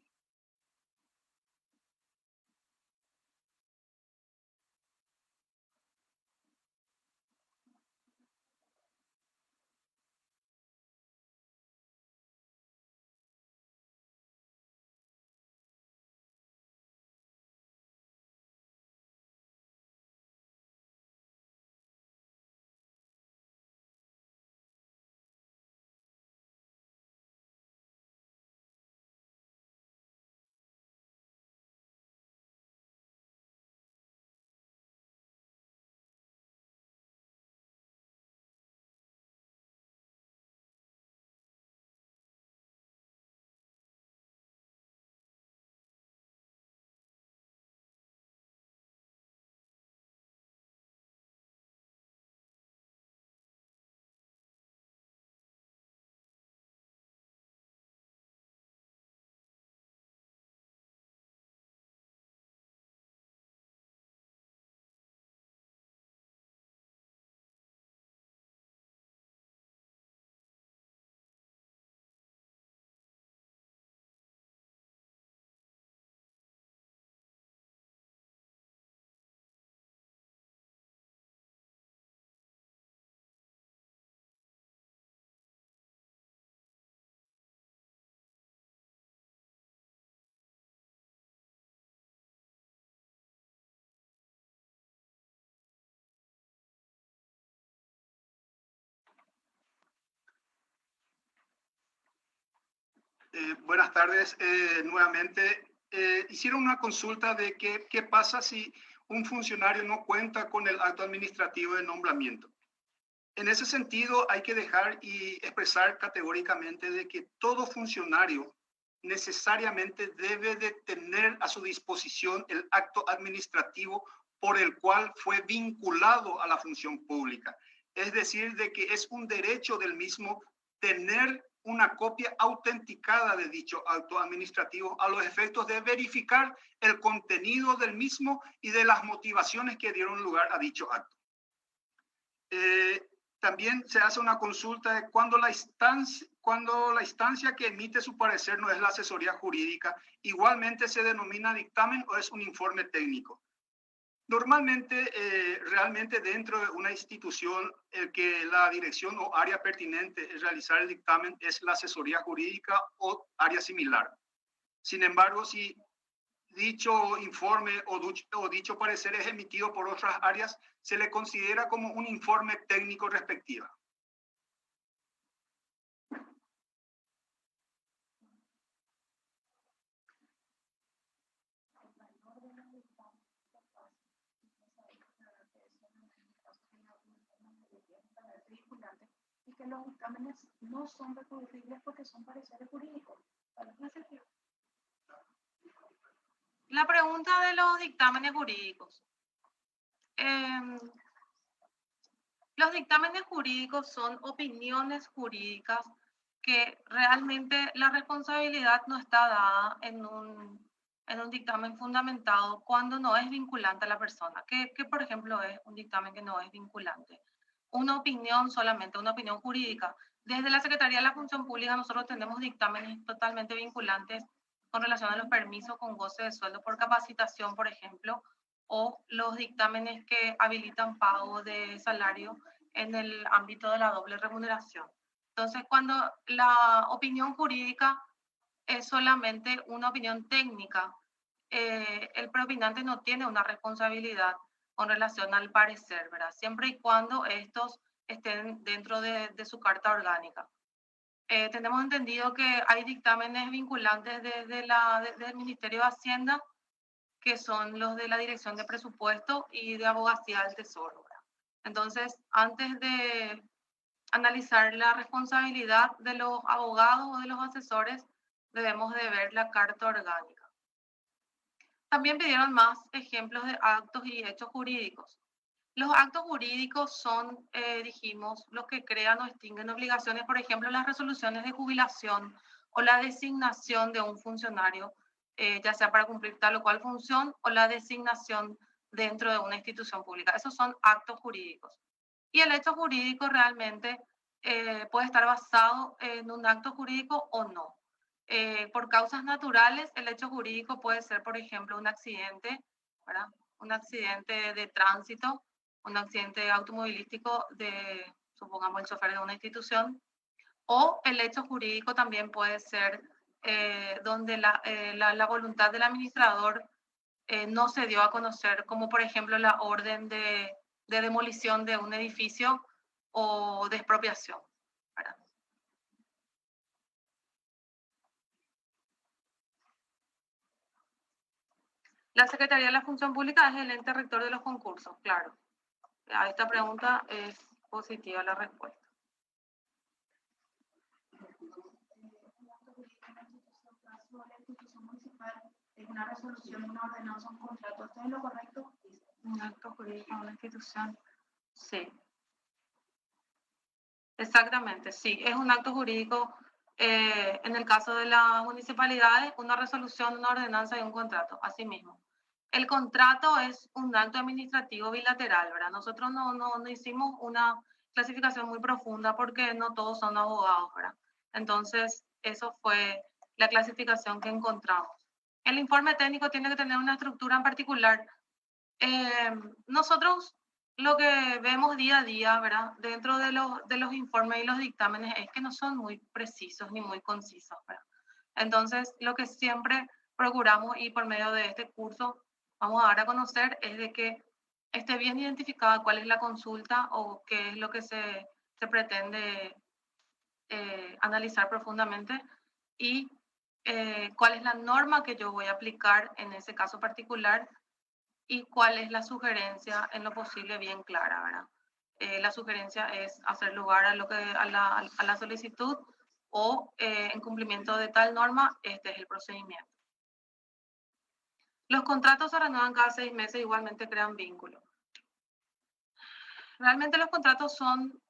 Buenas tardes nuevamente. Hicieron una consulta de qué pasa si un funcionario no cuenta con el acto administrativo de nombramiento. En ese sentido, hay que dejar y expresar categóricamente de que todo funcionario necesariamente debe de tener a su disposición el acto administrativo por el cual fue vinculado a la función pública. Es decir, de que es un derecho del mismo tener una copia autenticada de dicho acto administrativo a los efectos de verificar el contenido del mismo y de las motivaciones que dieron lugar a dicho acto. También se hace una consulta de cuando la instancia que emite su parecer no es la asesoría jurídica, igualmente se denomina dictamen o es un informe técnico. Normalmente, realmente dentro de una institución, el que la dirección o área pertinente es realizar el dictamen es la asesoría jurídica o área similar. Sin embargo, si dicho informe o dicho parecer es emitido por otras áreas, se le considera como un informe técnico respectiva. Y que los dictámenes no son recurribles porque son pareceres jurídicos. La pregunta de los dictámenes jurídicos. Los dictámenes jurídicos son opiniones jurídicas que realmente la responsabilidad no está dada en un dictamen fundamentado cuando no es vinculante a la persona. ¿Qué, por ejemplo, es un dictamen que no es vinculante? Una opinión solamente, una opinión jurídica. Desde la Secretaría de la Función Pública nosotros tenemos dictámenes totalmente vinculantes con relación a los permisos con goce de sueldo por capacitación, por ejemplo, o los dictámenes que habilitan pago de salario en el ámbito de la doble remuneración. Entonces, cuando la opinión jurídica es solamente una opinión técnica. El preopinante no tiene una responsabilidad con relación al parecer, ¿verdad? Siempre y cuando estos estén dentro de su carta orgánica. Tenemos entendido que hay dictámenes vinculantes desde el Ministerio de Hacienda, que son los de la Dirección de Presupuesto y de Abogacía del Tesoro, ¿verdad? Entonces, antes de analizar la responsabilidad de los abogados o de los asesores, debemos de ver la carta orgánica. También pidieron más ejemplos de actos y hechos jurídicos. Los actos jurídicos son, dijimos, los que crean o extinguen obligaciones, por ejemplo, las resoluciones de jubilación o la designación de un funcionario, ya sea para cumplir tal o cual función o la designación dentro de una institución pública. Esos son actos jurídicos. Y el hecho jurídico realmente puede estar basado en un acto jurídico o no. Por causas naturales, el hecho jurídico puede ser, por ejemplo, un accidente, ¿verdad? Un accidente de tránsito, un accidente automovilístico de, supongamos, el chofer de una institución, o el hecho jurídico también puede ser donde la voluntad del administrador no se dio a conocer, como por ejemplo la orden de demolición de un edificio o de expropiación, ¿verdad? La Secretaría de la Función Pública es el ente rector de los concursos, claro. A esta pregunta es positiva la respuesta. La institución municipal es una resolución, una ordenanza, un contrato. ¿Esto es lo correcto? Un acto jurídico de una institución. Sí. Exactamente, sí. Es un acto jurídico, en el caso de las municipalidades, una resolución, una ordenanza y un contrato, así mismo. El contrato es un acto administrativo bilateral, ¿verdad? Nosotros no hicimos una clasificación muy profunda porque no todos son abogados, ¿verdad? Entonces, eso fue la clasificación que encontramos. El informe técnico tiene que tener una estructura en particular. Nosotros lo que vemos día a día, ¿verdad? Dentro de los informes y los dictámenes es que no son muy precisos ni muy concisos, ¿verdad? Entonces, lo que siempre procuramos y por medio de este curso vamos a dar a conocer es de que esté bien identificada cuál es la consulta o qué es lo que se pretende analizar profundamente y cuál es la norma que yo voy a aplicar en ese caso particular y cuál es la sugerencia en lo posible bien clara, ¿verdad? La sugerencia es hacer lugar a la solicitud o en cumplimiento de tal norma, este es el procedimiento. Los contratos se renuevan cada 6 meses, igualmente crean vínculo. Realmente los contratos son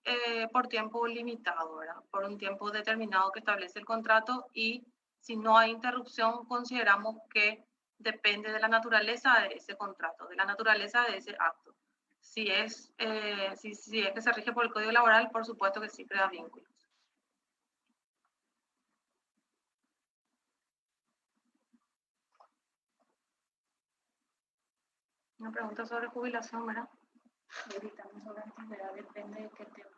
por tiempo limitado, ¿verdad? Por un tiempo determinado que establece el contrato y si no hay interrupción consideramos que depende de la naturaleza de ese contrato, de la naturaleza de ese acto. Si es que se rige por el Código Laboral, por supuesto que sí crea vínculos. Una pregunta sobre jubilación, ¿verdad? El dictamen sobre antigüedad depende de qué tema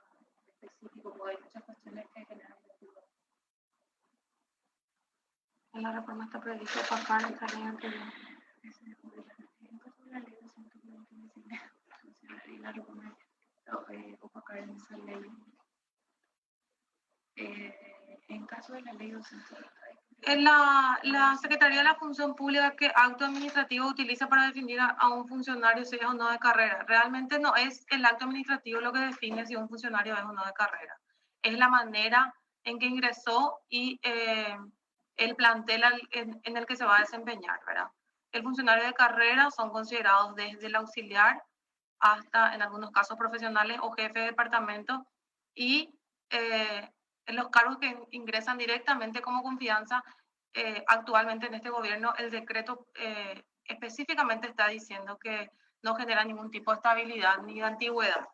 específico, porque hay muchas cuestiones que generan dudas. En la reforma está previsto opacar esta ley anterior. En caso de la ley 241 y la reforma opacar en esa ley. En caso de la ley 200. En la Secretaría de la Función Pública, ¿qué acto administrativo utiliza para definir a un funcionario si es o no de carrera? Realmente no es el acto administrativo lo que define si un funcionario es o no de carrera. Es la manera en que ingresó y el plantel en el que se va a desempeñar, ¿verdad? El funcionario de carrera son considerados desde el auxiliar hasta, en algunos casos, profesionales o jefe de departamento y en los cargos que ingresan directamente como confianza, actualmente en este gobierno el decreto específicamente está diciendo que no genera ningún tipo de estabilidad ni de antigüedad,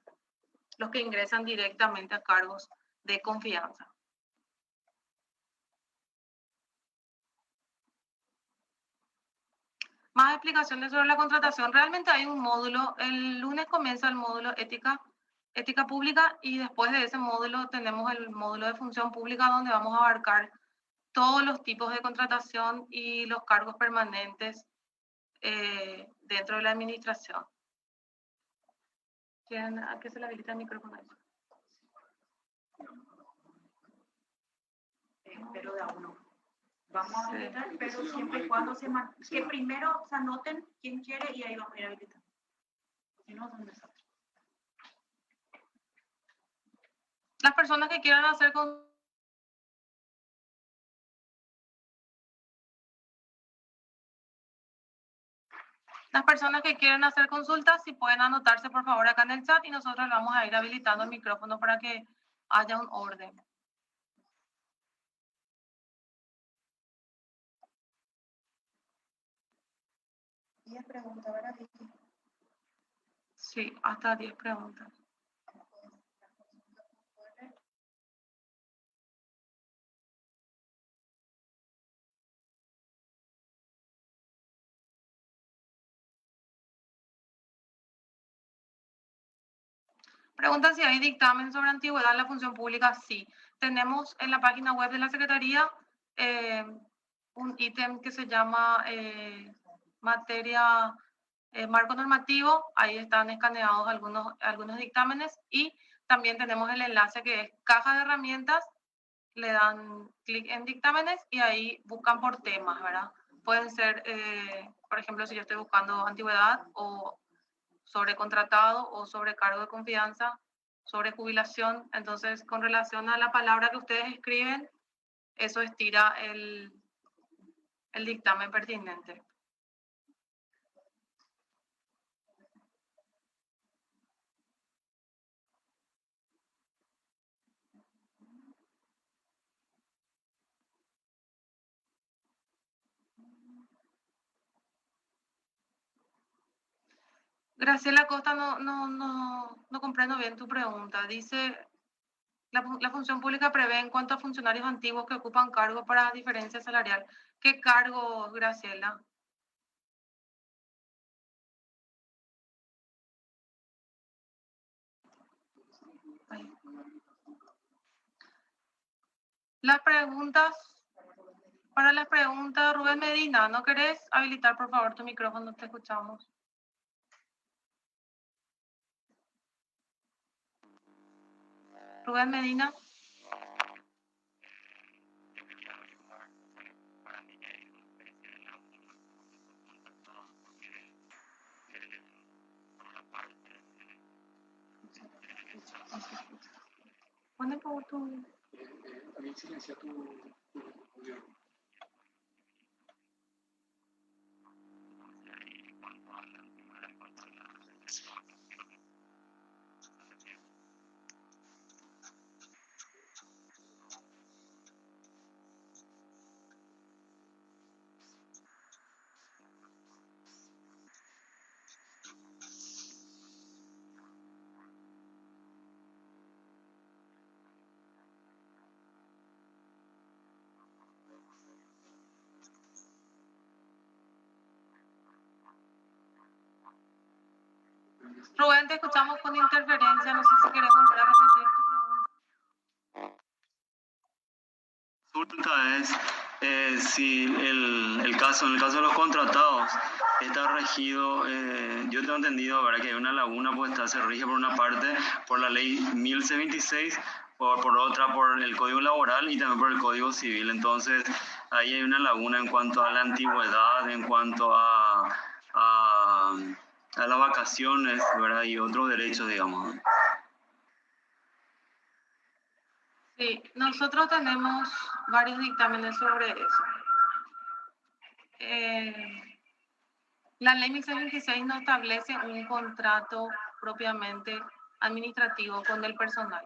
los que ingresan directamente a cargos de confianza. Más explicaciones sobre la contratación. Realmente hay un módulo, el lunes comienza el módulo ética pública y después de ese módulo tenemos el módulo de función pública donde vamos a abarcar todos los tipos de contratación y los cargos permanentes dentro de la administración. ¿A qué se le habilita el micrófono? Pero de a uno. Vamos a habilitar, pero siempre y cuando que primero se anoten quién quiere y ahí vamos a ir habilitando. Si no, son desastres. Las personas que quieran hacer consultas, si pueden anotarse por favor acá en el chat y nosotros vamos a ir habilitando el micrófono para que haya un orden. ¿10 preguntas, verdad, Vicky? Sí, hasta 10 preguntas. Preguntan si hay dictamen sobre antigüedad en la función pública. Sí, tenemos en la página web de la Secretaría un ítem que se llama materia marco normativo. Ahí están escaneados algunos dictámenes y también tenemos el enlace que es caja de herramientas. Le dan clic en dictámenes y ahí buscan por temas, ¿verdad? Pueden ser, por ejemplo, si yo estoy buscando antigüedad o sobre contratado o sobre cargo de confianza, sobre jubilación. Entonces, con relación a la palabra que ustedes escriben, eso estira el dictamen pertinente. Graciela Costa, no comprendo bien tu pregunta. Dice, la función pública prevé en cuanto a funcionarios antiguos que ocupan cargos para diferencia salarial. ¿Qué cargo, Graciela? Ay. Para las preguntas, Rubén Medina, ¿no querés habilitar por favor tu micrófono? Te escuchamos. Rubén Medina. Pone por tu... También silencia tu audio. Rubén, te escuchamos con interferencia. No sé si querés volver a repetir tu pregunta. Consulta es si en el caso de los contratados está regido, yo tengo entendido, ¿verdad?, que hay una laguna, pues se rige por una parte por la ley 1026, por otra por el Código Laboral y también por el Código Civil. Entonces ahí hay una laguna en cuanto a la antigüedad, en cuanto a las vacaciones, ¿verdad?, y otros derechos, digamos. Sí, nosotros tenemos varios dictámenes sobre eso. La ley 1626 no establece un contrato propiamente administrativo con el personal.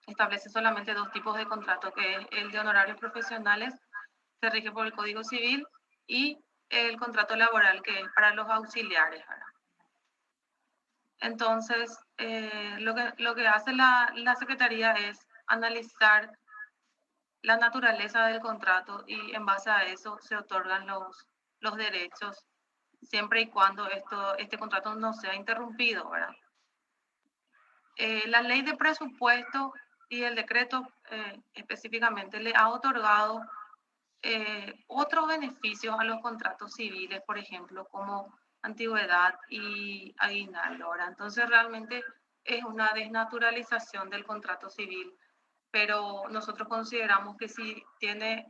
Establece solamente dos tipos de contrato, que es el de honorarios profesionales, se rige por el Código Civil, y el contrato laboral, que es para los auxiliares, ¿verdad? Entonces, lo que hace la Secretaría es analizar la naturaleza del contrato y en base a eso se otorgan los derechos, siempre y cuando este contrato no sea interrumpido, ¿verdad? La ley de presupuesto y el decreto específicamente le ha otorgado otros beneficios a los contratos civiles, por ejemplo, como antigüedad y aguinaldo, ¿verdad? Entonces realmente es una desnaturalización del contrato civil, pero nosotros consideramos que si tiene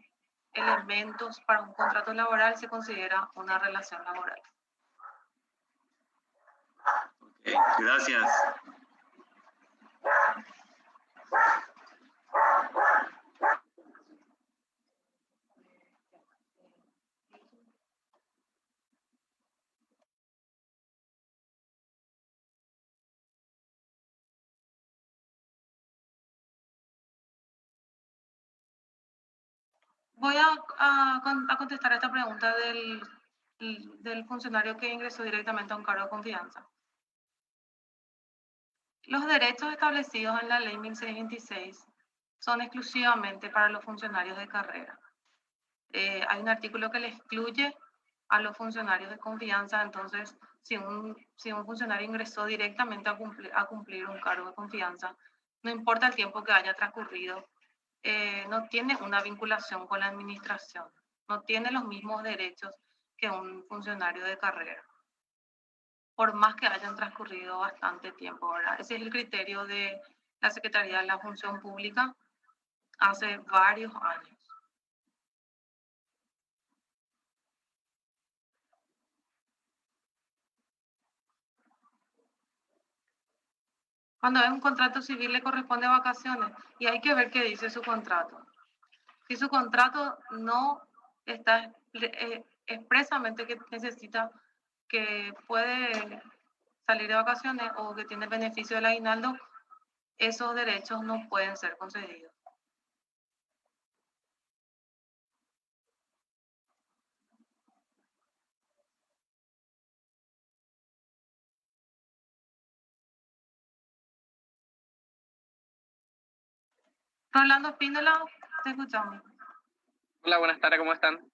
elementos para un contrato laboral, se considera una relación laboral. Ok, gracias. Voy a contestar esta pregunta del funcionario que ingresó directamente a un cargo de confianza. Los derechos establecidos en la Ley 1626 son exclusivamente para los funcionarios de carrera. Hay un artículo que le excluye a los funcionarios de confianza, entonces si un funcionario ingresó directamente a cumplir un cargo de confianza, no importa el tiempo que haya transcurrido, no tiene una vinculación con la administración, no tiene los mismos derechos que un funcionario de carrera, por más que hayan transcurrido bastante tiempo, ¿verdad? Ese es el criterio de la Secretaría de la Función Pública hace varios años. Cuando es un contrato civil le corresponde vacaciones y hay que ver qué dice su contrato. Si su contrato no está expresamente que necesita, que puede salir de vacaciones o que tiene beneficio del aguinaldo, esos derechos no pueden ser concedidos. Rolando Espíndola, te escuchamos. Hola, buenas tardes, ¿cómo están?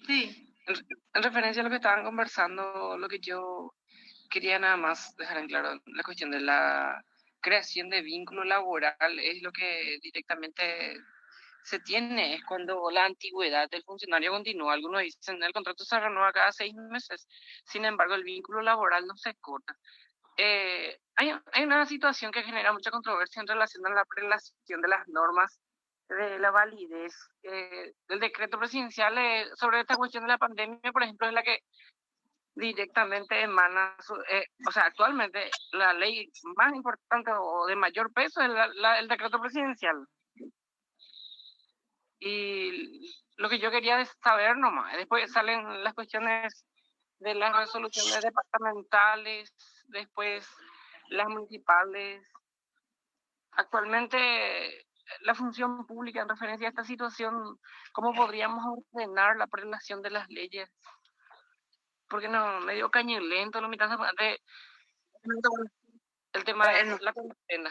Sí, En referencia a lo que estaban conversando, lo que yo quería nada más dejar en claro, la cuestión de la creación de vínculo laboral es lo que directamente se tiene, es cuando la antigüedad del funcionario continúa. Algunos dicen el contrato se renueva cada 6 meses, sin embargo el vínculo laboral no se corta. Hay una situación que genera mucha controversia en relación a la prelación de las normas de la validez del decreto presidencial sobre esta cuestión de la pandemia, por ejemplo, es la que directamente emana, o sea, actualmente la ley más importante o de mayor peso es el decreto presidencial. Y lo que yo quería saber nomás, después salen las cuestiones de las resoluciones departamentales, después las municipales. Actualmente, la función pública en referencia a esta situación, ¿cómo podríamos ordenar la prelación de las leyes? Porque no, medio cañilento, lo mitad de el tema de la cuarentena,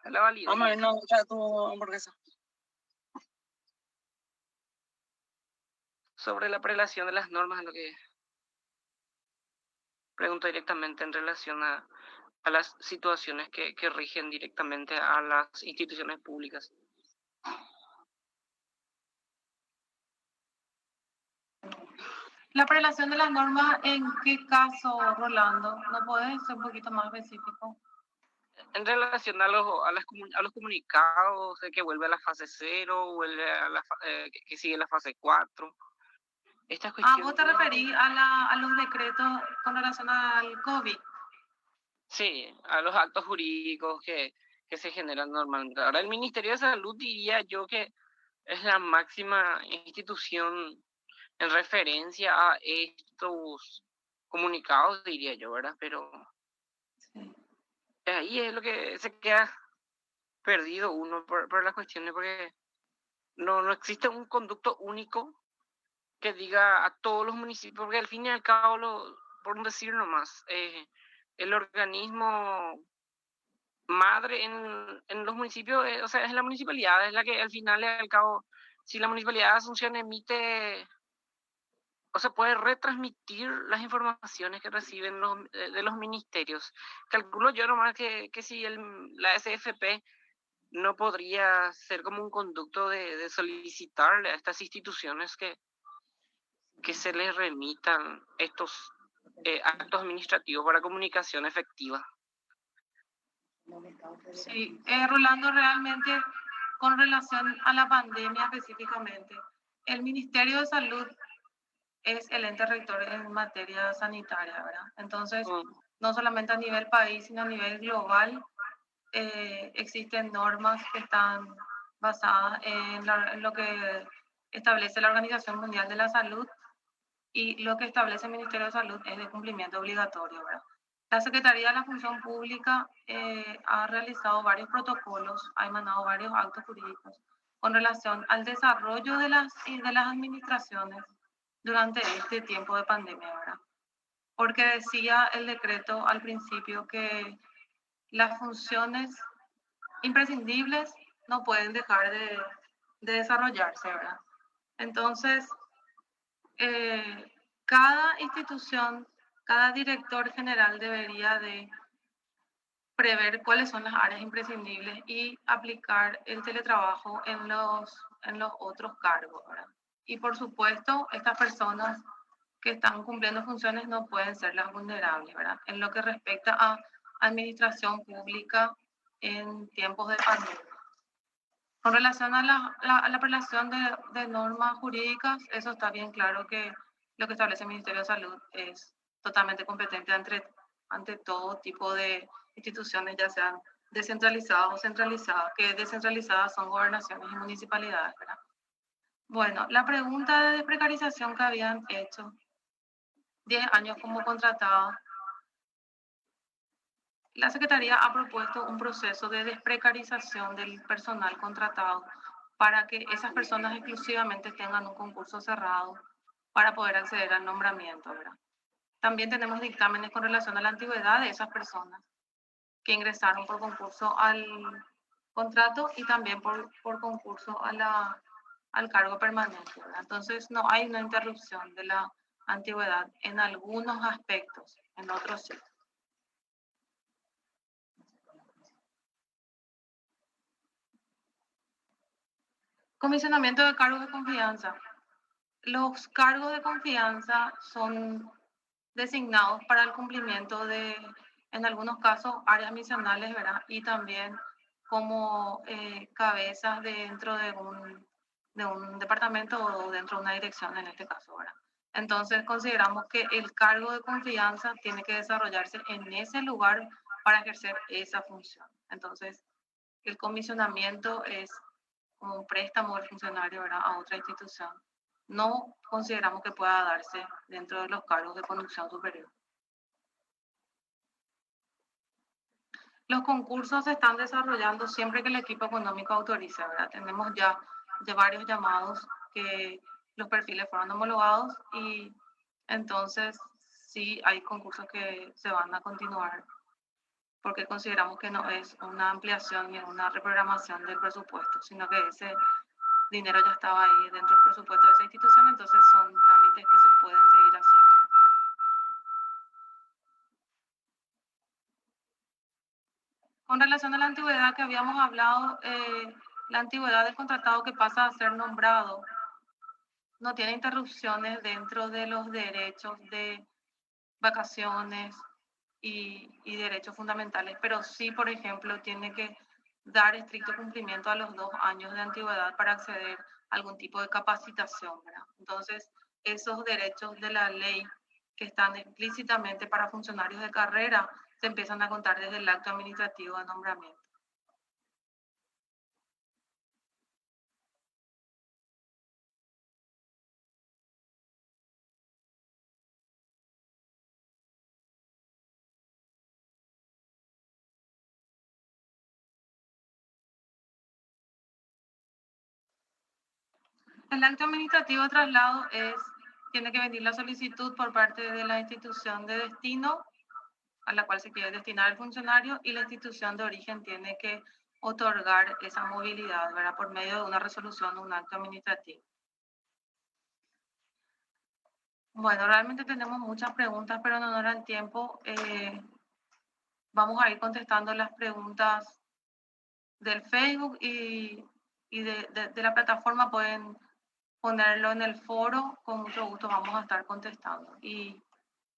la validez. Vamos a ver, no, ya tu hamburguesa. Sobre la prelación de las normas, es lo que pregunto directamente en relación a las situaciones que rigen directamente a las instituciones públicas. la prelación de las normas, ¿en qué caso, Rolando? ¿No puedes ser un poquito más específico? En relación a los comunicados de que vuelve a la fase 0, vuelve a que sigue la fase 4. Estas cuestiones. ¿Vos te referís a los decretos con relación al COVID? Sí, a los actos jurídicos que se generan normalmente. Ahora, el Ministerio de Salud diría yo que es la máxima institución en referencia a estos comunicados, diría yo, ¿verdad? Pero Sí. ahí es lo que se queda perdido uno por las cuestiones, porque no existe un conducto único que diga a todos los municipios, porque al fin y al cabo, por decir nomás, el organismo madre en los municipios, o sea, es la municipalidad, es la que al final y al cabo, si la municipalidad de Asunción emite, o sea, puede retransmitir las informaciones que reciben de los ministerios. Calculo yo nomás que si la SFP no podría ser como un conducto de solicitarle a estas instituciones que se les remitan estos actos administrativos para comunicación efectiva. Sí, Rolando, realmente con relación a la pandemia específicamente, el Ministerio de Salud es el ente rector en materia sanitaria, ¿verdad? Entonces, no solamente a nivel país, sino a nivel global, existen normas que están basadas en lo que establece la Organización Mundial de la Salud, y lo que establece el Ministerio de Salud es de cumplimiento obligatorio, ¿verdad? La Secretaría de la Función Pública ha realizado varios protocolos, ha emanado varios actos jurídicos con relación al desarrollo de las administraciones durante este tiempo de pandemia, ¿verdad? Porque decía el decreto al principio que las funciones imprescindibles no pueden dejar de desarrollarse, ¿verdad? Entonces, cada institución, cada director general debería de prever cuáles son las áreas imprescindibles y aplicar el teletrabajo en los otros cargos, ¿verdad? Y por supuesto, estas personas que están cumpliendo funciones no pueden ser las vulnerables, ¿verdad? En lo que respecta a administración pública en tiempos de pandemia. Con relación a la relación de normas jurídicas, eso está bien claro que lo que establece el Ministerio de Salud es totalmente competente ante todo tipo de instituciones, ya sean descentralizadas o centralizadas, que descentralizadas son gobernaciones y municipalidades, ¿verdad? Bueno, la pregunta de desprecarización que habían hecho, 10 años como contratada, la Secretaría ha propuesto un proceso de desprecarización del personal contratado para que esas personas exclusivamente tengan un concurso cerrado para poder acceder al nombramiento, ¿verdad? También tenemos dictámenes con relación a la antigüedad de esas personas que ingresaron por concurso al contrato y también por concurso al cargo permanente, ¿verdad? Entonces no hay una interrupción de la antigüedad en algunos aspectos, en otros sí. Comisionamiento de cargos de confianza. Los cargos de confianza son designados para el cumplimiento de, en algunos casos, áreas misionales, ¿verdad? Y también como cabezas dentro de un departamento o dentro de una dirección en este caso, ¿verdad? Entonces consideramos que el cargo de confianza tiene que desarrollarse en ese lugar para ejercer esa función. Entonces, el comisionamiento es como un préstamo del funcionario, ¿verdad?, a otra institución. No consideramos que pueda darse dentro de los cargos de conducción superior. Los concursos se están desarrollando siempre que el equipo económico autorice, ¿verdad? Tenemos ya varios llamados que los perfiles fueron homologados y entonces sí hay concursos que se van a continuar porque consideramos que no es una ampliación ni una reprogramación del presupuesto, sino que ese dinero ya estaba ahí dentro del presupuesto de esa institución, entonces son trámites que se pueden seguir haciendo. Con relación a la antigüedad que habíamos hablado, la antigüedad del contratado que pasa a ser nombrado no tiene interrupciones dentro de los derechos de vacaciones y derechos fundamentales, pero sí, por ejemplo, tiene que dar estricto cumplimiento a los 2 años de antigüedad para acceder a algún tipo de capacitación, ¿verdad? Entonces, esos derechos de la ley que están explícitamente para funcionarios de carrera se empiezan a contar desde el acto administrativo de nombramiento. El acto administrativo de traslado tiene que venir la solicitud por parte de la institución de destino a la cual se quiere destinar el funcionario y la institución de origen tiene que otorgar esa movilidad, ¿verdad?, por medio de una resolución o un acto administrativo. Bueno, realmente tenemos muchas preguntas, pero en honor al tiempo, vamos a ir contestando las preguntas del Facebook y de la plataforma pueden ponerlo en el foro. Con mucho gusto vamos a estar contestando. Y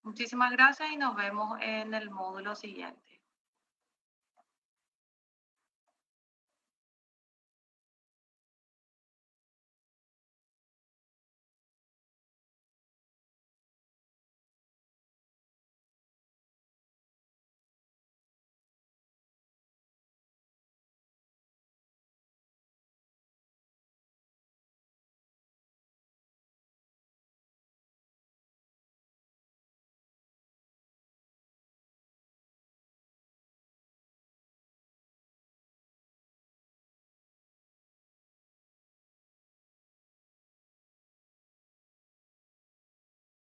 muchísimas gracias y nos vemos en el módulo siguiente.